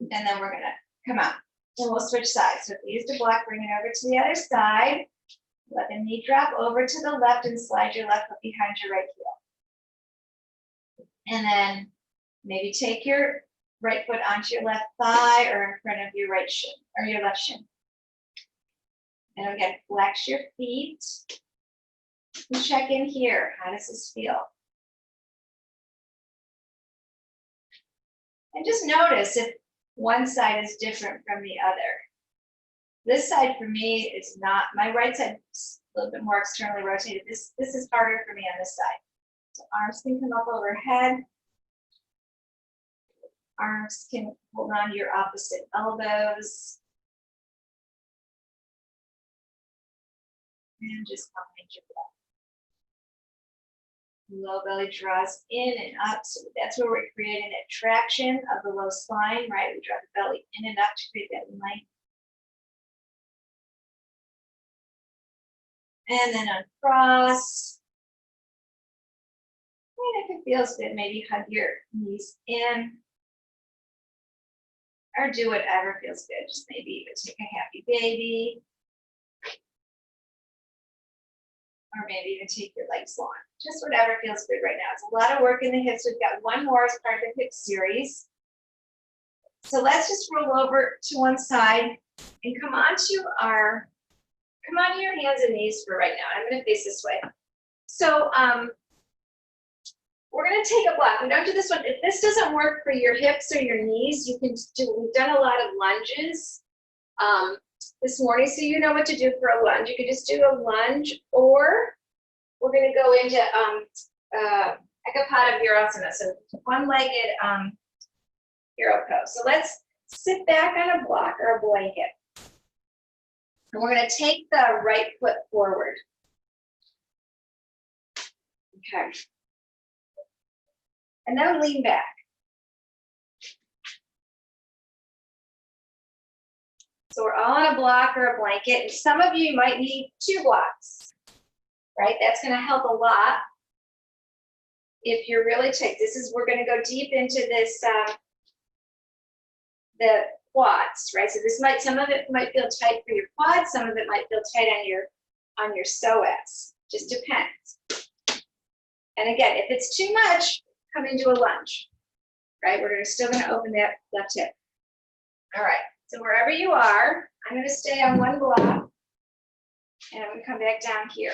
And then we're going to come out. And we'll switch sides. So if we use the block, bring it over to the other side. Let the knee drop over to the left and slide your left foot behind your right heel. And then maybe take your right foot onto your left thigh or in front of your right shin or your left shin. And again, flex your feet. And check in here. How does this feel? And just notice if one side is different from the other. This side for me is not, my right side is a little bit more externally rotated. This is harder for me on this side. So arms can come up overhead. Arms can hold on to your opposite elbows. And just find your breath. Low belly draws in and up, so that's where we're creating that traction of the low spine, right? We draw the belly in and up to create that length. And then uncross. And if it feels good, maybe hug your knees in. Or do whatever feels good. Just maybe even take a happy baby. Or maybe even take your legs long. Just whatever feels good right now. It's a lot of work in the hips. We've got one more as part of the hip series. So let's just roll over to one side and come onto your hands and knees for right now. I'm going to face this way. So we're going to take a block. We don't do this one. If this doesn't work for your hips or your knees, you can do, we've done a lot of lunges this morning, so you know what to do for a lunge. You can just do a lunge, or we're going to go into Ekapada Virasana, so one-legged hero pose. So let's sit back on a block or a blanket. And we're going to take the right foot forward. Okay. And then lean back. So we're all on a block or a blanket, and some of you might need 2 blocks, right? That's going to help a lot if you're really tight. We're going to go deep into this, the quads, right? So some of it might feel tight for your quads, some of it might feel tight on your psoas. Just depends. And again, if it's too much, come into a lunge, right? We're still going to open that left hip. All right. So wherever you are, I'm going to stay on one block. And I'm going to come back down here.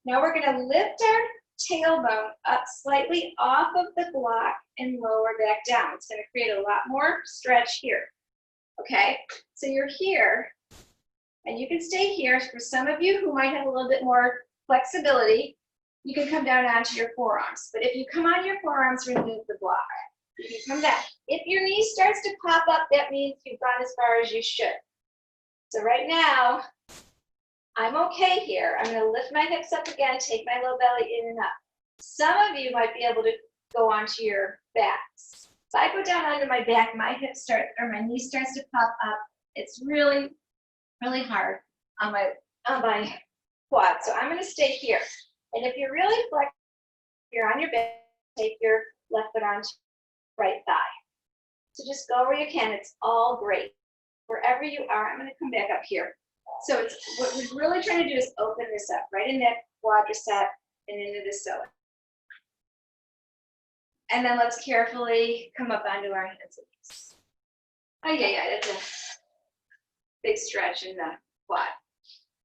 Now we're going to lift our tailbone up slightly off of the block and lower back down. It's going to create a lot more stretch here. Okay, so you're here, and you can stay here. For some of you who might have a little bit more flexibility, you can come down onto your forearms. But if you come on your forearms, remove the block. You can come back. If your knee starts to pop up, that means you've gone as far as you should. So right now, I'm okay here. I'm going to lift my hips up again, take my low belly in and up. Some of you might be able to go onto your backs. If I go down onto my back, my hips start, or my knee starts to pop up. It's really, really hard on my quad. So I'm going to stay here. And if you're really flexible, you're on your back, take your left foot onto your right thigh. So just go where you can. It's all great. Wherever you are, I'm going to come back up here. So it's, what we're really trying to do is open this up, right in that quadricep and into the psoas. And then let's carefully come up onto our hands and knees. Oh, yeah, that's a big stretch in the quad.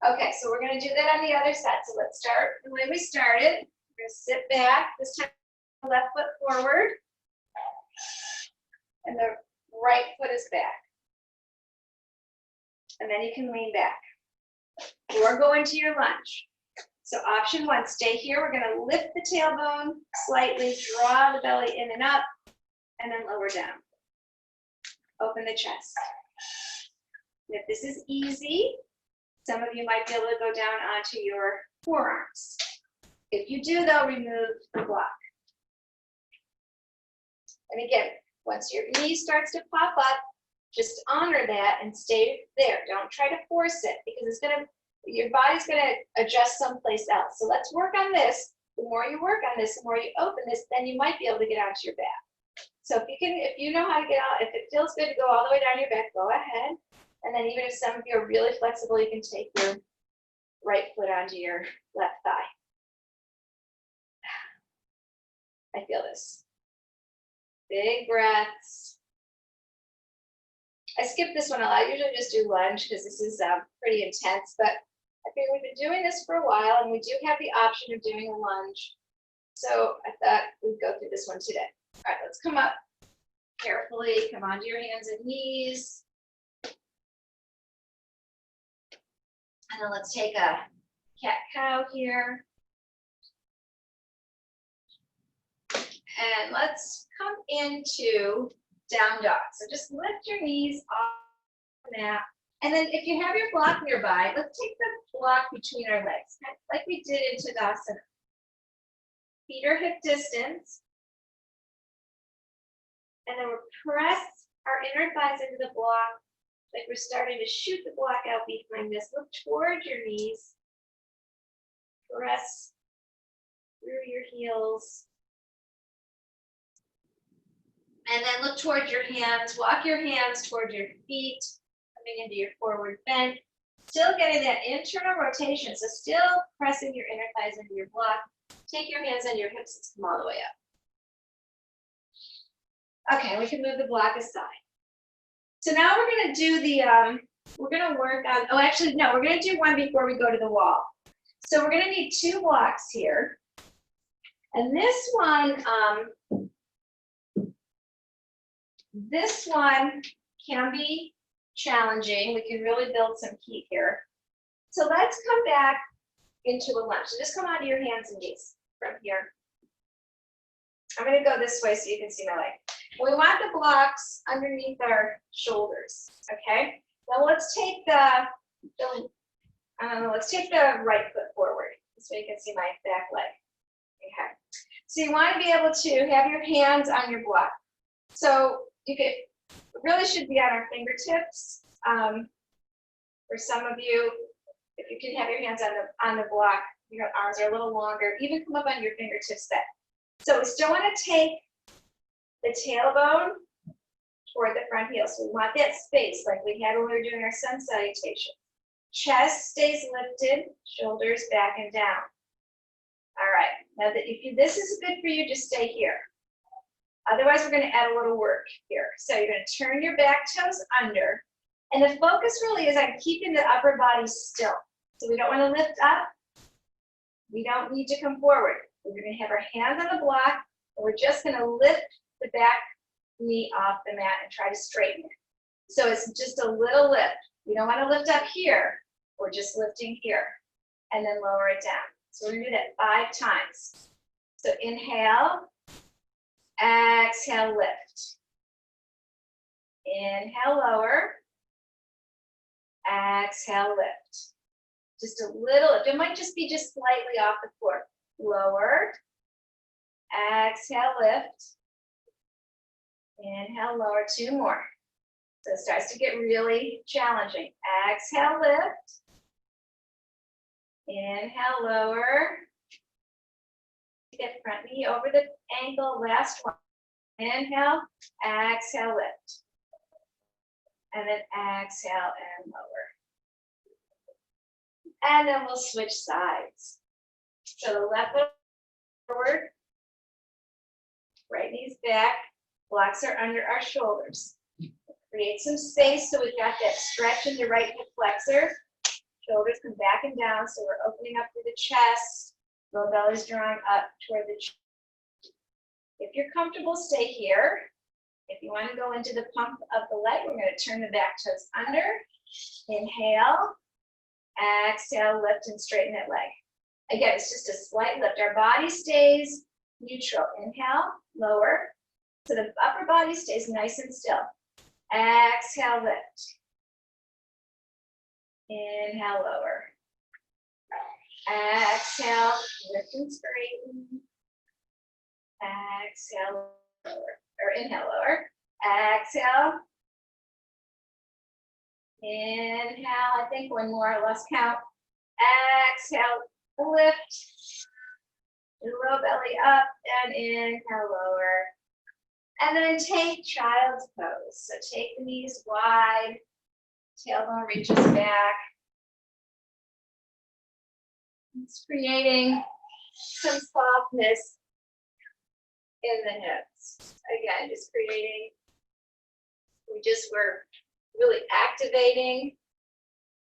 Okay, so we're going to do that on the other side. So let's start the way we started. We're going to sit back. This time, left foot forward. And the right foot is back. And then you can lean back. Or go into your lunge. So option one, stay here. We're going to lift the tailbone slightly, draw the belly in and up, and then lower down. Open the chest. And if this is easy, some of you might be able to go down onto your forearms. If you do, though, remove the block. And again, once your knee starts to pop up, just honor that and stay there. Don't try to force it because it's going to, your body's going to adjust someplace else. So let's work on this. The more you work on this, the more you open this, then you might be able to get onto your back. So if you know how to get out, if it feels good to go all the way down your back, go ahead. And then even if some of you are really flexible, you can take your right foot onto your left thigh. I feel this. Big breaths. I skipped this one a lot. I usually just do lunge because this is pretty intense, but I figured we've been doing this for a while and we do have the option of doing a lunge. So I thought we'd go through this one today. All right, let's come up carefully. Come onto your hands and knees. And then let's take a cat-cow here. And let's come into down dog. So just lift your knees off the mat. And then if you have your block nearby, let's take the block between our legs, like we did in Tadasana. Feet are hip distance. And then we'll press our inner thighs into the block, like we're starting to shoot the block out behind us. Look towards your knees. Press through your heels. And then look towards your hands. Walk your hands towards your feet, coming into your forward bend. Still getting that internal rotation, so still pressing your inner thighs into your block. Take your hands on your hips and come all the way up. Okay, we can move the block aside. So now we're going to do the, we're going to work on, oh, actually, no, we're going to do one before we go to the wall. So we're going to need 2 blocks here. And this one can be challenging. We can really build some heat here. So let's come back into a lunge. So just come onto your hands and knees from here. I'm going to go this way so you can see my leg. We want the blocks underneath our shoulders, okay? Now let's take the right foot forward so you can see my back leg. Okay. So you want to be able to have your hands on your block. So it really should be on our fingertips. For some of you, if you can have your hands on the block, your arms are a little longer. Even come up on your fingertips then. So we still want to take the tailbone toward the front heel. So we want that space like we had when we were doing our sun salutation. Chest stays lifted, shoulders back and down. All right, now if this is good for you, just stay here. Otherwise, we're going to add a little work here. So you're going to turn your back toes under. And the focus really is on keeping the upper body still. So we don't want to lift up. We don't need to come forward. We're going to have our hands on the block, and we're just going to lift the back knee off the mat and try to straighten it. So it's just a little lift. We don't want to lift up here. We're just lifting here, and then lower it down. So we're going to do that 5 times. So inhale, exhale, lift. Inhale, lower. Exhale, lift. Just a little lift. It might just be just slightly off the floor. Lower. Exhale, lift. Inhale, lower. 2 more. So it starts to get really challenging. Exhale, lift. Inhale, lower. Get front knee over the ankle. Last one. Inhale, exhale, lift. And then exhale and lower. And then we'll switch sides. So the left foot forward, right knee's back, blocks are under our shoulders. Create some space so we've got that stretch in the right hip flexor. Shoulders come back and down, so we're opening up through the chest. Low belly's drawing up toward the chest. If you're comfortable, stay here. If you want to go into the pump of the leg, we're going to turn the back toes under. Inhale. Exhale, lift and straighten that leg. Again, it's just a slight lift. Our body stays neutral. Inhale, lower. So the upper body stays nice and still. Exhale, lift. Inhale, lower. Exhale, lift and straighten. Exhale, lower. Or inhale, lower. Exhale. Inhale, I think 1 more, I lost count. Exhale, lift. Low belly up and inhale, lower. And then take child's pose. So take the knees wide, tailbone reaches back. It's creating some softness in the hips. Again, just creating, we just were really activating,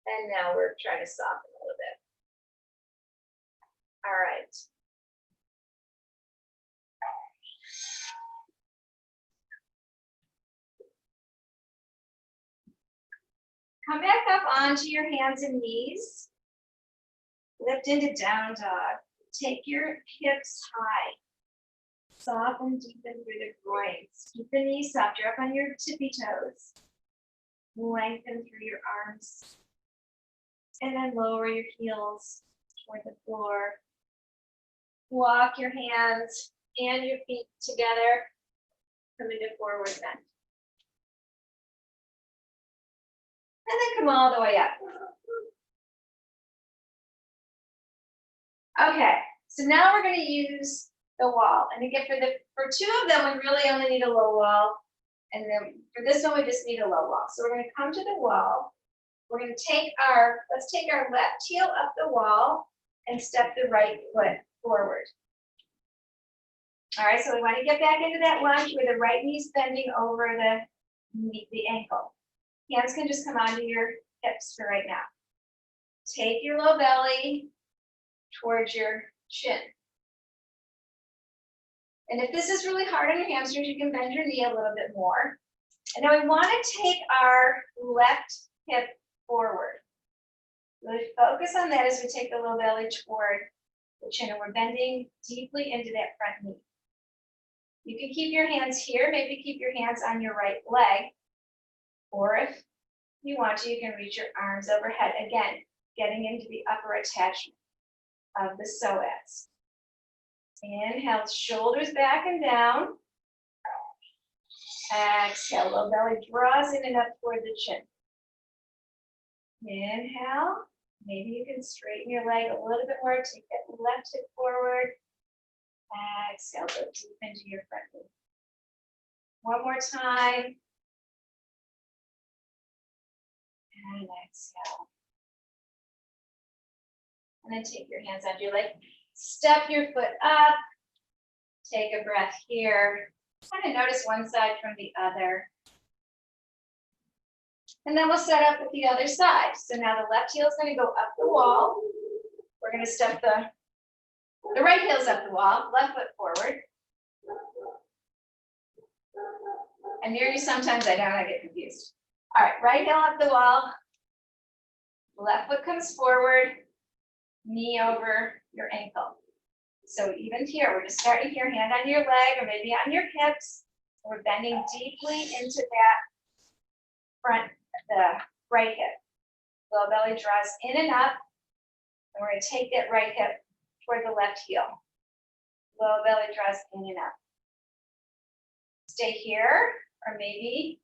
and now we're trying to soften a little bit. All right. Come back up onto your hands and knees. Lift into down dog. Take your hips high. Soften, deepen through the groins. Keep the knees soft. You're up on your tippy toes. Lengthen through your arms. And then lower your heels toward the floor. Walk your hands and your feet together. Come into forward bend. And then come all the way up. Okay, so now we're going to use the wall. And again, for 2 of them, we really only need a low wall. And then for this one, we just need a low wall. So we're going to come to the wall. We're going to let's take our left heel up the wall and step the right foot forward. All right, so we want to get back into that lunge where the right knee's bending over the ankle. Hands can just come onto your hips for right now. Take your low belly towards your chin. And if this is really hard on your hamstrings, you can bend your knee a little bit more. And now we want to take our left hip forward. Really focus on that as we take the low belly toward the chin, and we're bending deeply into that front knee. You can keep your hands here, maybe keep your hands on your right leg, or if you want to, you can reach your arms overhead. Again, getting into the upper attachment of the psoas. Inhale, shoulders back and down. Exhale, low belly draws in and up toward the chin. Inhale, maybe you can straighten your leg a little bit more, take that left hip forward. Exhale, go deep into your front knee. One more time. And exhale. And then take your hands under your leg. Step your foot up. Take a breath here. Kind of notice one side from the other. And then we'll set up with the other side. So now the left heel is going to go up the wall. We're going to step the right heel's up the wall, left foot forward. And near you sometimes I don't, I get confused. All right, right heel up the wall. Left foot comes forward, knee over your ankle. So even here, we're just starting here, hand on your leg or maybe on your hips. We're bending deeply into that front, the right hip. Low belly draws in and up. And we're going to take that right hip toward the left heel. Low belly draws in and up. Stay here, or maybe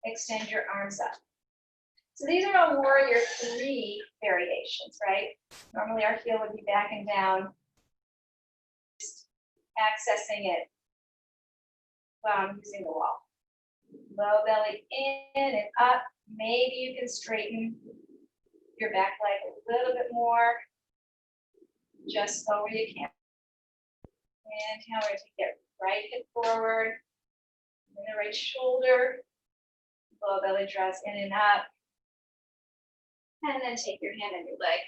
extend your arms up. So these are all warrior 3 variations, right? Normally our heel would be back and down, just accessing it while I'm using the wall. Low belly in and up. Maybe you can straighten your back leg a little bit more. Just go where you can. Inhale, we're going to take that right hip forward. And the right shoulder. Low belly draws in and up. And then take your hand on your leg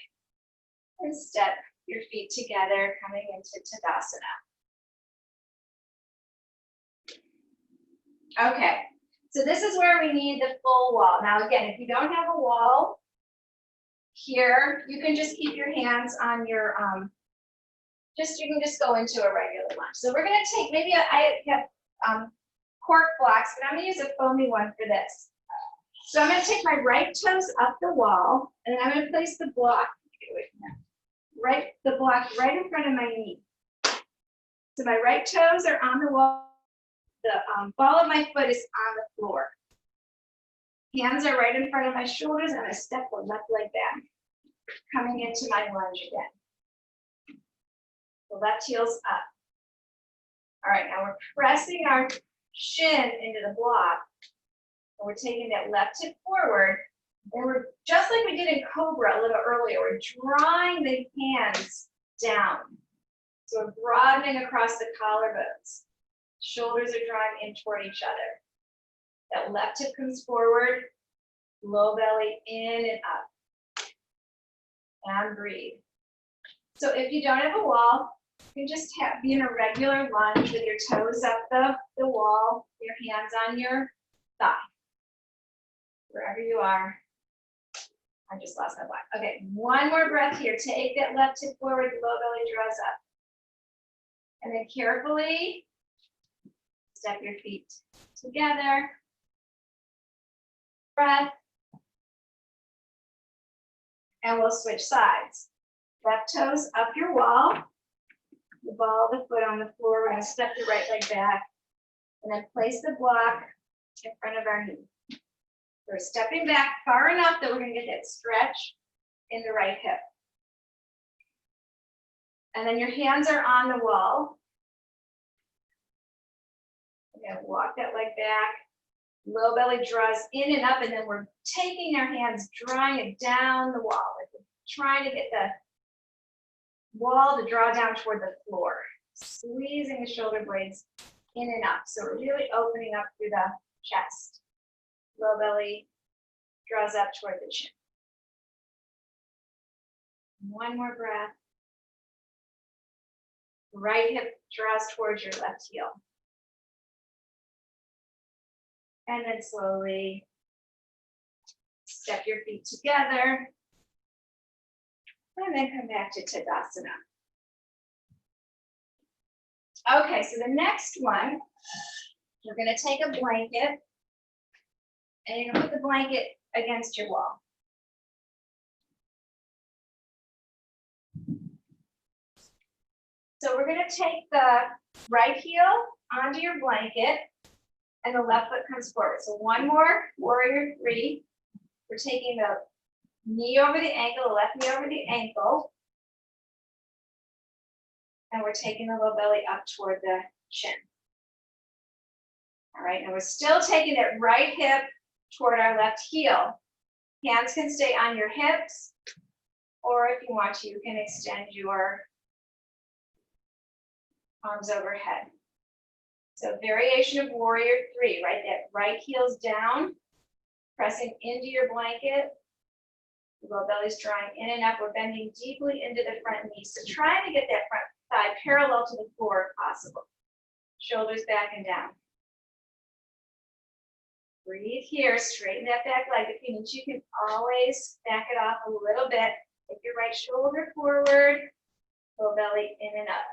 and step your feet together, coming into Tadasana. Okay, so this is where we need the full wall. Now again, if you don't have a wall here, you can just keep your hands on your, you can just go into a regular lunge. So we're gonna take, maybe I have cork blocks, but I'm gonna use a foamy one for this. So I'm going to take my right toes up the wall, and I'm going to place the block, the block right in front of my knee. So my right toes are on the wall. The ball of my foot is on the floor. Hands are right in front of my shoulders. I'm going to step the left leg back, coming into my lunge again. The left heel's up. All right, now we're pressing our shin into the block. And we're taking that left hip forward, and we're just like we did in Cobra a little earlier, we're drawing the hands down. So we're broadening across the collarbones. Shoulders are drawing in toward each other. That left hip comes forward, low belly in and up. And breathe. So if you don't have a wall, you can just be in a regular lunge with your toes up the wall, your hands on your thigh. Wherever you are. I just lost my block. Okay, one more breath here. Take that left hip forward, the low belly draws up. And then carefully step your feet together. Breath. And we'll switch sides. Left toes up your wall. The ball of the foot on the floor. We're going to step the right leg back. And then place the block in front of our knee. We're stepping back far enough that we're going to get that stretch in the right hip. And then your hands are on the wall. We're going to walk that leg back. Low belly draws in and up, and then we're taking our hands, drawing it down the wall. Like we're trying to get the wall to draw down toward the floor. Squeezing the shoulder blades in and up. So we're really opening up through the chest. Low belly draws up toward the chin. One more breath. Right hip draws towards your left heel. And then slowly step your feet together. And then come back to Tadasana. Okay, so the next one, we're going to take a blanket. And you're going to put the blanket against your wall. So we're going to take the right heel onto your blanket, and the left foot comes forward. So one more, warrior 3. We're taking the knee over the ankle, the left knee over the ankle. And we're taking the low belly up toward the chin. All right, and we're still taking that right hip toward our left heel. Hands can stay on your hips, or if you want to, you can extend your arms overhead. So variation of warrior 3, right? That right heel's down, pressing into your blanket. The low belly's drawing in and up. We're bending deeply into the front knee. So trying to get that front thigh parallel to the floor if possible. Shoulders back and down. Breathe here, straighten that back leg. If you need, you can always back it off a little bit. Take your right shoulder forward, low belly in and up.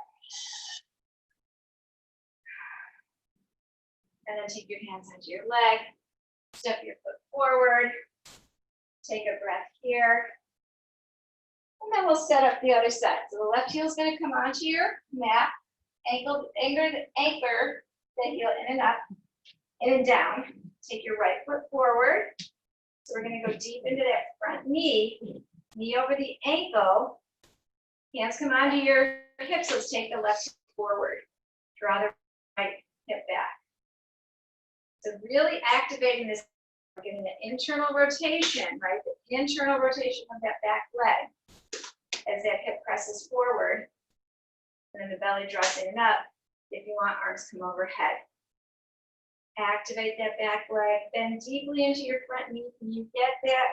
And then take your hands onto your leg, step your foot forward, take a breath here. And then we'll set up the other side. So the left heel is going to come onto your mat, anchor the heel in and up, in and down. Take your right foot forward. So we're going to go deep into that front knee, knee over the ankle. Hands come onto your hips. Let's take the left hip forward. Draw the right hip back. So really activating this, getting the internal rotation, right? The internal rotation of that back leg as that hip presses forward. And then the belly drops in and up. If you want, arms come overhead. Activate that back leg, bend deeply into your front knee. Can you get that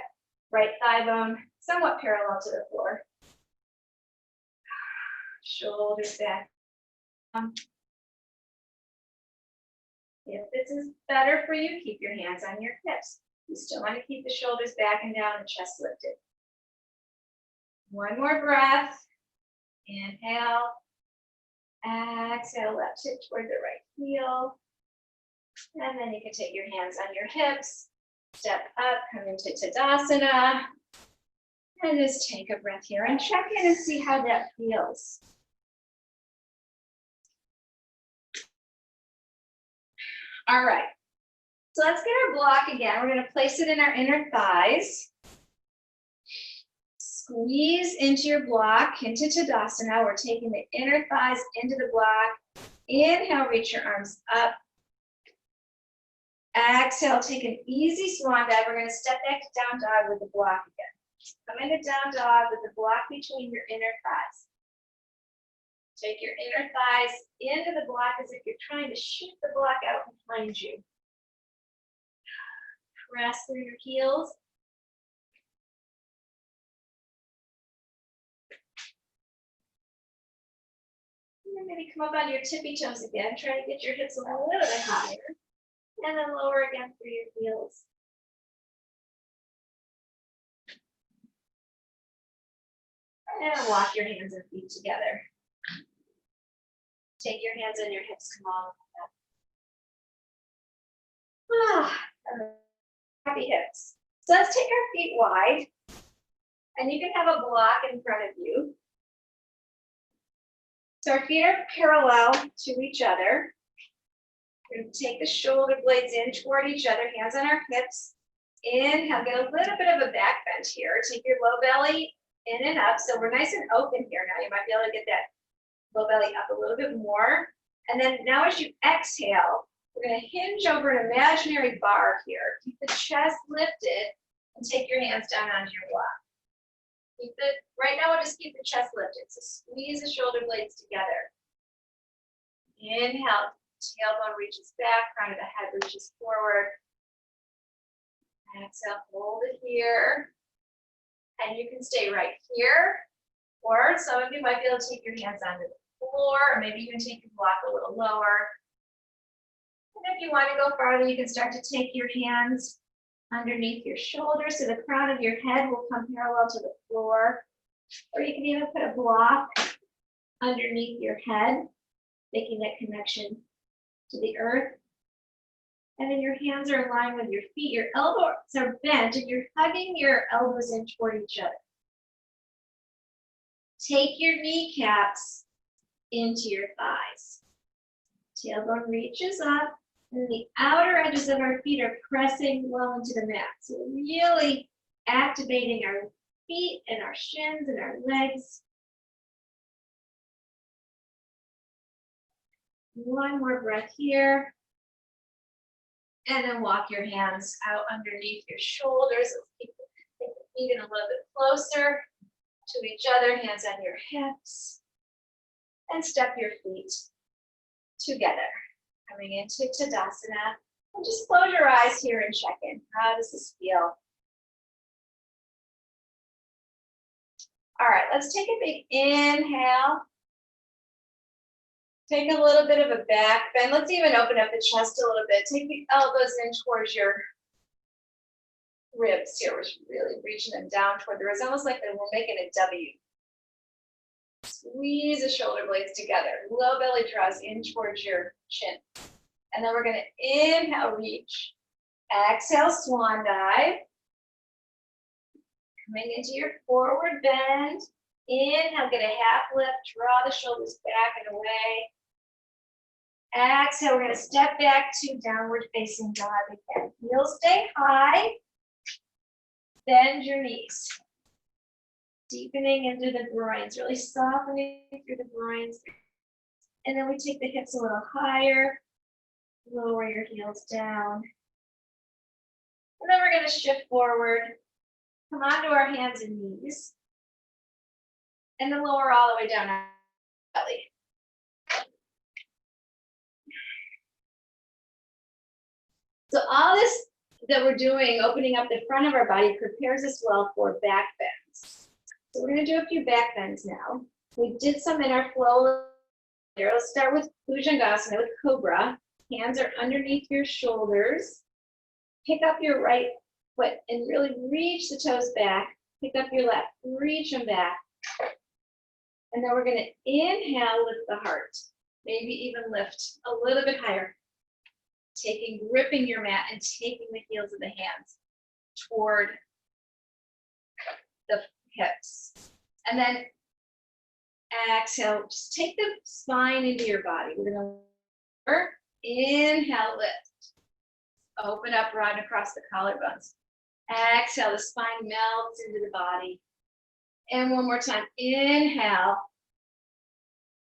right thigh bone somewhat parallel to the floor? Shoulders back. If this is better for you, keep your hands on your hips. You still want to keep the shoulders back and down and chest lifted. One more breath. Inhale. Exhale, left hip toward the right heel. And then you can take your hands on your hips, step up, come into Tadasana, and just take a breath here and check in and see how that feels. All right, so let's get our block again. We're going to place it in our inner thighs. Squeeze into your block, into Tadasana. We're taking the inner thighs into the block. Inhale, reach your arms up. Exhale, take an easy swan dive. We're going to step back to down dog with the block again. Come into down dog with the block between your inner thighs. Take your inner thighs into the block as if you're trying to shift the block out behind you. Press through your heels. And then maybe come up on your tippy toes again. Try to get your hips a little bit higher. And then lower again through your heels. And walk your hands and feet together. Take your hands on your hips, come on up. Happy hips. So let's take our feet wide. And you can have a block in front of you. So our feet are parallel to each other. We're going to take the shoulder blades in toward each other, hands on our hips. Inhale, get a little bit of a back bend here. Take your low belly in and up. So we're nice and open here now. You might be able to get that low belly up a little bit more. And then now as you exhale, we're going to hinge over an imaginary bar here. Keep the chest lifted and take your hands down onto your block. Right now we'll just keep the chest lifted. So squeeze the shoulder blades together. Inhale. Tailbone reaches back, crown of the head reaches forward. Exhale, hold it here. And you can stay right here. Or some of you might be able to take your hands onto the floor, or maybe you can take your block a little lower. And if you want to go farther, you can start to take your hands underneath your shoulders so the crown of your head will come parallel to the floor. Or you can even put a block underneath your head, making that connection to the earth. And then your hands are aligned with your feet. Your elbows are bent and you're hugging your elbows in toward each other. Take your kneecaps into your thighs. Tailbone reaches up and the outer edges of our feet are pressing well into the mat. So really activating our feet and our shins and our legs. One more breath here. And then walk your hands out underneath your shoulders. Let's keep the feet in a little bit closer to each other, hands on your hips. And step your feet together. Coming into Tadasana. And just close your eyes here and check in. How does this feel? All right, let's take a big inhale. Take a little bit of a back bend. Let's even open up the chest a little bit. Take the elbows in towards your ribs here. We're really reaching them down toward the ribs, almost like we're making a W. Squeeze the shoulder blades together. Low belly draws in towards your chin. And then we're going to inhale, reach. Exhale, swan dive. Coming into your forward bend. Inhale, get a half lift. Draw the shoulders back and away. Exhale, we're going to step back to downward facing dog again. Heels stay high. Bend your knees. Deepening into the groins, really softening through the groins. And then we take the hips a little higher. Lower your heels down. And then we're going to shift forward. Come onto our hands and knees. And then lower all the way down our belly. So all this that we're doing, opening up the front of our body, prepares us well for back bends. So we're going to do a few back bends now. We did some in our flow. Let's start with Bhujangasana with Cobra. Hands are underneath your shoulders. Pick up your right foot and really reach the toes back. Pick up your left, reach them back. And then we're going to inhale, lift the heart. Maybe even lift a little bit higher. Gripping your mat and taking the heels of the hands toward the hips. And then exhale, just take the spine into your body. We're going to inhale, lift. Open up, round across the collarbones. Exhale, the spine melts into the body. And one more time, inhale.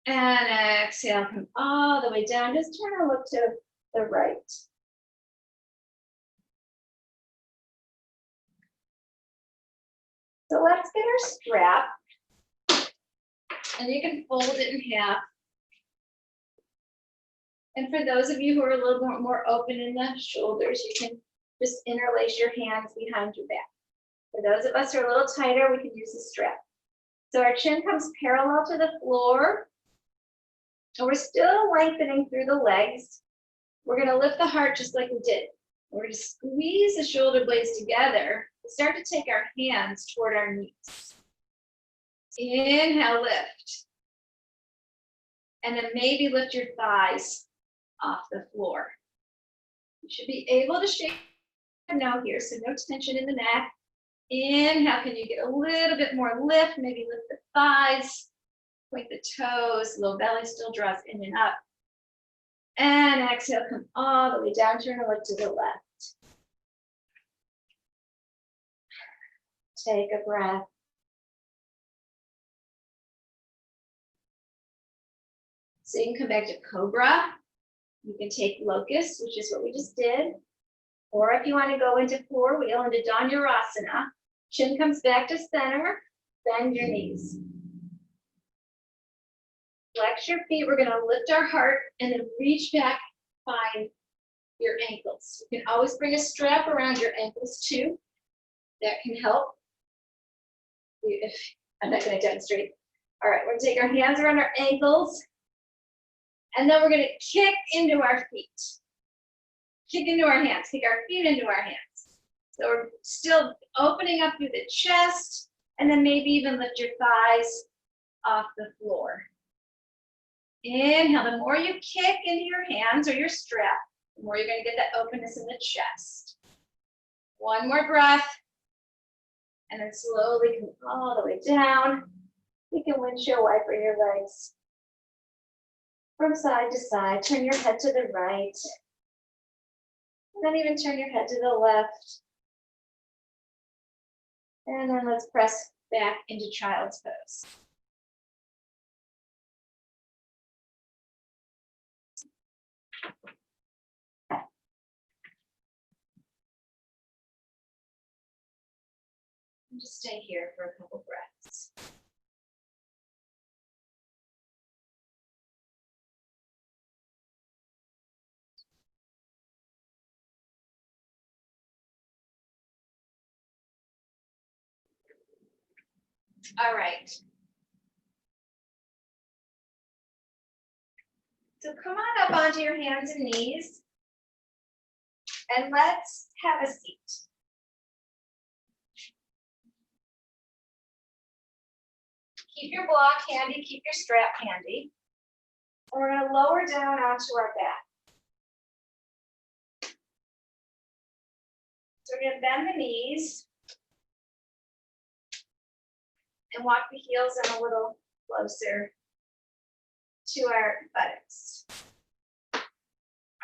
And exhale, come all the way down. Just turn and look to the right. So let's get our strap. And you can fold it in half. And for those of you who are a little bit more open in the shoulders, you can just interlace your hands behind your back. For those of us who are a little tighter, we can use the strap. So our chin comes parallel to the floor. And we're still lengthening through the legs. We're going to lift the heart just like we did. We're going to squeeze the shoulder blades together. Start to take our hands toward our knees. Inhale, lift. And then maybe lift your thighs off the floor. You should be able to shake now here, so no tension in the neck. Inhale, can you get a little bit more lift? Maybe lift the thighs, point the toes, low belly still draws in and up. And exhale, come all the way down, turn and look to the left. Take a breath. So you can come back to Cobra. You can take Locust, which is what we just did. Or if you want to go into floor wheel, into Dhanurasana, chin comes back to center, bend your knees. Flex your feet, we're going to lift our heart and then reach back, find your ankles. You can always bring a strap around your ankles too. That can help. I'm not going to demonstrate. All right, we're going to take our hands around our ankles and then we're going to kick into our feet. Kick into our hands, kick our feet into our hands. So we're still opening up through the chest and then maybe even lift your thighs off the floor. Inhale, the more you kick into your hands or your strap, the more you're going to get that openness in the chest. One more breath. And then slowly come all the way down. You can windshield wiper your legs from side to side. Turn your head to the right. And then even turn your head to the left. And then let's press back into child's pose. And just stay here for a couple breaths. All right. So come on up onto your hands and knees, and let's have a seat. Keep your block handy, keep your strap handy. And we're going to lower down onto our back. So we're going to bend the knees and walk the heels in a little closer to our buttocks.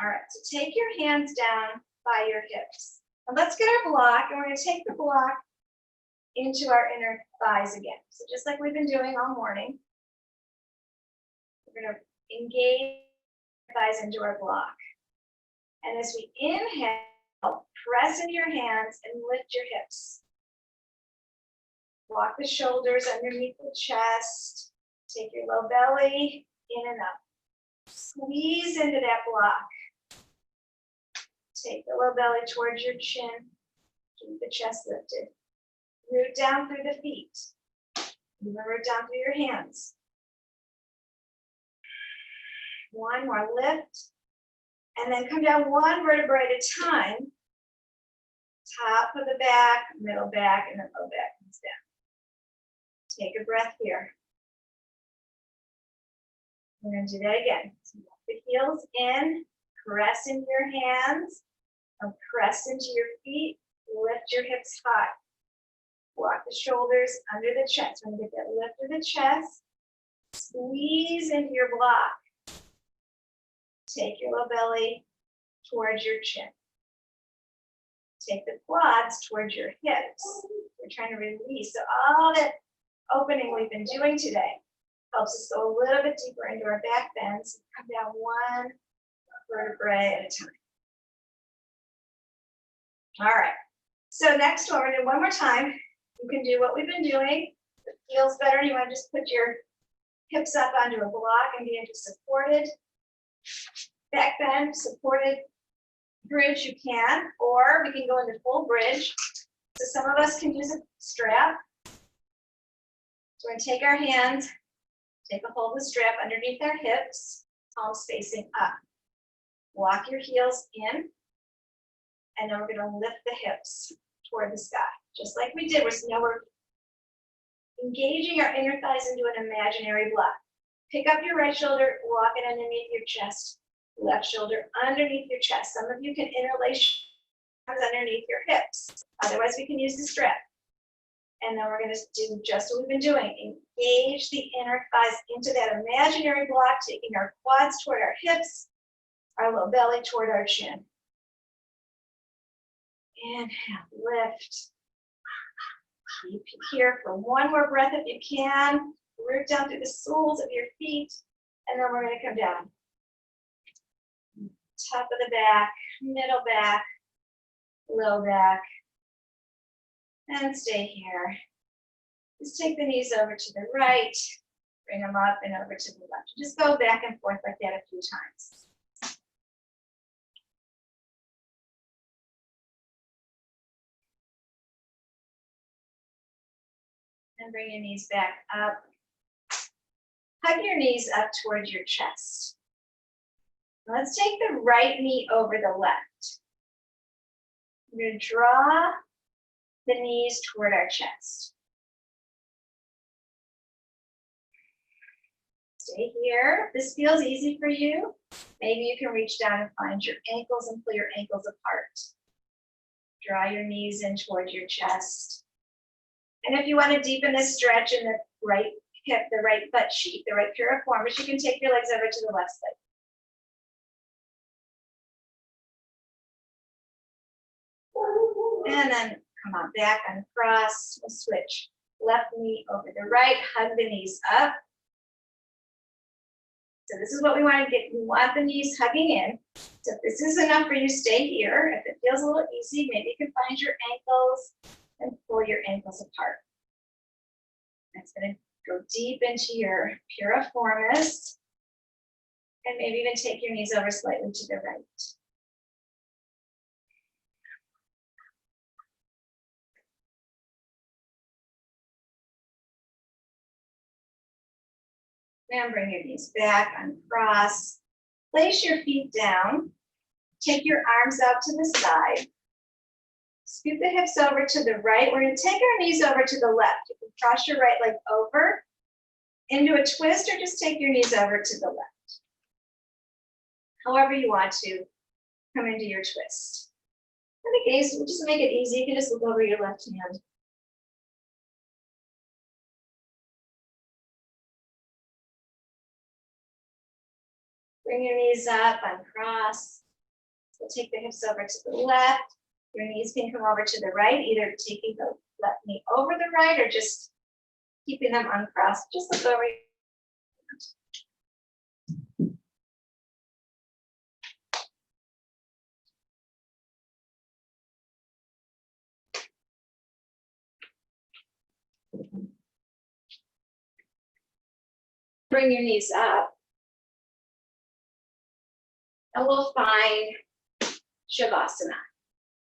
All right, so take your hands down by your hips. And let's get our block, and we're going to take the block into our inner thighs again. So just like we've been doing all morning, we're going to engage our thighs into our block. And as we inhale, press into your hands and lift your hips. Walk the shoulders underneath the chest. Take your low belly in and up. Squeeze into that block. Take the low belly towards your chin. Keep the chest lifted. Root down through the feet. Move the root down through your hands. One more lift. And then come down one vertebrae at a time. Top of the back, middle back, and then low back comes down. Take a breath here. We're going to do that again. So walk the heels in, press into your hands, and press into your feet. Lift your hips high. Walk the shoulders under the chest. We're going to get that lift of the chest. Squeeze into your block. Take your low belly towards your chin. Take the quads towards your hips. We're trying to release. So all that opening we've been doing today helps us go a little bit deeper into our back bends. Come down one vertebrae at a time. All right. So next one, we're going to do one more time. You can do what we've been doing. If it feels better, you want to just put your hips up onto a block and be into supported back bend, supported bridge you can, or we can go into full bridge. So some of us can use a strap. So we're going to take our hands, take a hold of the strap underneath our hips, palms facing up. Walk your heels in, and then we're going to lift the hips toward the sky. Just like we did, we're engaging our inner thighs into an imaginary block. Pick up your right shoulder, walk it underneath your chest. Left shoulder underneath your chest. Some of you can interlace underneath your hips. Otherwise, we can use the strap. And then we're going to do just what we've been doing. Engage the inner thighs into that imaginary block, taking our quads toward our hips, our low belly toward our chin. Inhale, lift. Keep here for one more breath if you can. Root down through the soles of your feet, and then we're going to come down. Top of the back, middle back, low back, and stay here. Just take the knees over to the right, bring them up and over to the left. Just go back and forth like that a few times. And bring your knees back up. Hug your knees up towards your chest. Let's take the right knee over the left. We're going to draw the knees toward our chest. Stay here. If this feels easy for you, maybe you can reach down and find your ankles and pull your ankles apart. Draw your knees in towards your chest. And if you want to deepen this stretch in the right hip, the right butt cheek, the right piriformis, you can take your legs over to the left side. And then come on back, uncross, we'll switch. Left knee over the right, hug the knees up. So this is what we want to get. We want the knees hugging in. So if this is enough for you, stay here. If it feels a little easy, maybe you can find your ankles and pull your ankles apart. That's going to go deep into your piriformis. And maybe even take your knees over slightly to the right. And bring your knees back, uncross. Place your feet down. Take your arms out to the side. Scoot the hips over to the right. We're going to take our knees over to the left. You can cross your right leg over into a twist or just take your knees over to the left. However you want to come into your twist. In the case, we'll just make it easy. You can just look over your left hand. Bring your knees up, uncross. We'll take the hips over to the left. Your knees can come over to the right, either taking the left knee over the right or just keeping them uncrossed. Just look over. Bring your knees up. And we'll find Shavasana.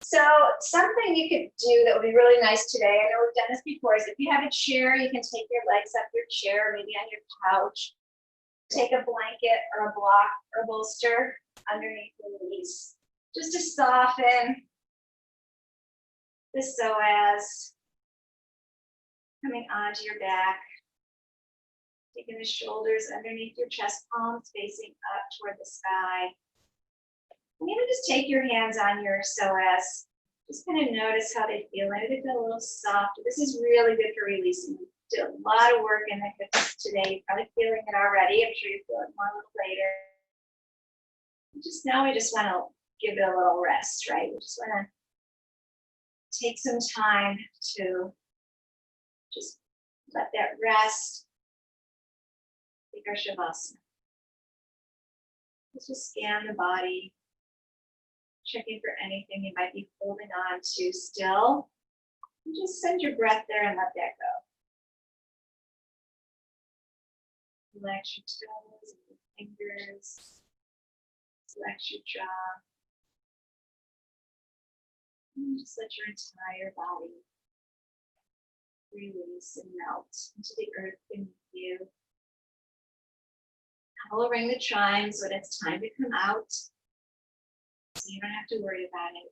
So something you could do that would be really nice today, I know we've done this before, is if you have a chair, you can take your legs up your chair, maybe on your couch. Take a blanket or a block or a bolster underneath the knees, just to soften the psoas, coming onto your back. Taking the shoulders underneath your chest, palms facing up toward the sky. I'm going to just take your hands on your psoas. Just kind of notice how they feel. Maybe they feel a little soft. This is really good for releasing. We did a lot of work in the hips today. You're probably feeling it already. I'm sure you feel it more a little later. Just now we just want to give it a little rest, right? We just want to take some time to just let that rest. Take our Shavasana. Let's just scan the body, checking for anything you might be holding on to still. And just send your breath there and let that go. Relax your toes and your fingers. Relax your jaw. And just let your entire body release and melt into the earth beneath you. I will ring the chimes when it's time to come out, so you don't have to worry about it.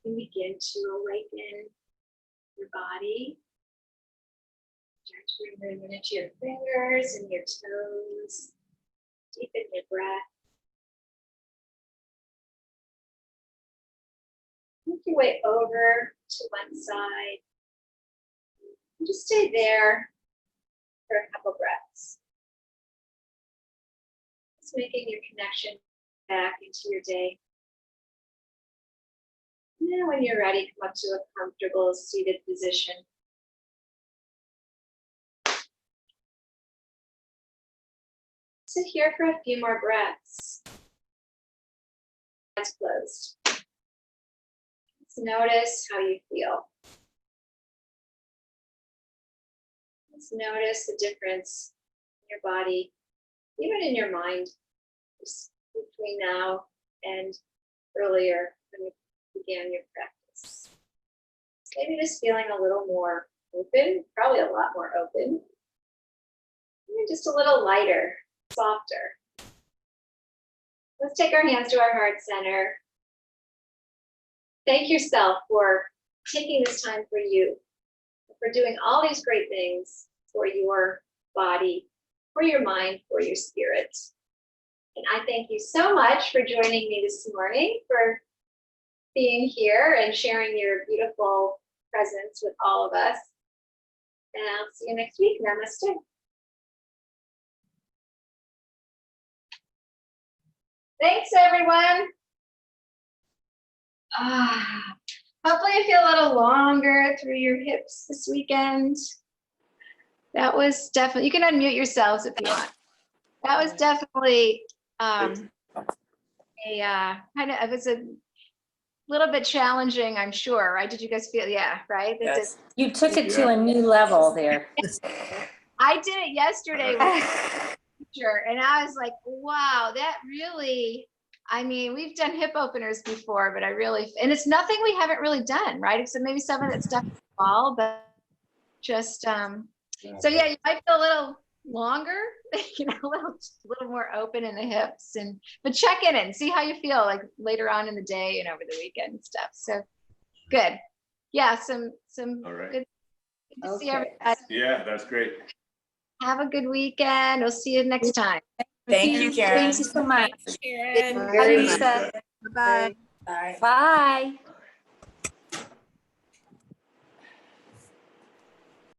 And begin to awaken your body. Start to bring movement into your fingers and your toes. Deepen your breath. Make your way over to one side. And just stay there for a couple breaths. Just making your connection back into your day. Now when you're ready, come up to a comfortable seated position. Sit here for a few more breaths. Eyes closed. Just notice how you feel. Just notice the difference in your body, even in your mind, just between now and earlier when you began your practice. Maybe just feeling a little more open, probably a lot more open. Maybe just a little lighter, softer. Let's take our hands to our heart center. Thank yourself for taking this time for you, for doing all these great things for your body, for your mind, for your spirit. And I thank you so much for joining me this morning, for being here and sharing your beautiful presence with all of us. And I'll see you next week. Namaste. Thanks, everyone. Hopefully you feel a little longer through your hips this weekend. That was definitely, you can unmute yourselves if you want. That was definitely kind of, it was a little bit challenging, I'm sure, right? Did you guys feel, yeah, right? Yes. You took it to a new level there. I did it yesterday with a teacher, and I was like, wow, that really, I mean, we've done hip openers before, but I really, and it's nothing we haven't really done, right? Except maybe some of that stuff is small, but just, so yeah, you might feel a little longer, you know, a little more open in the hips, but check in and see how you feel like later on in the day and over the weekend and stuff. So good. Yeah, some all right. Good to see everybody. Yeah, that's great. Have a good weekend. We'll see you next time. Thank you, Karen. Thank you so much. Karen. Very Lisa. Bye. Bye. Bye.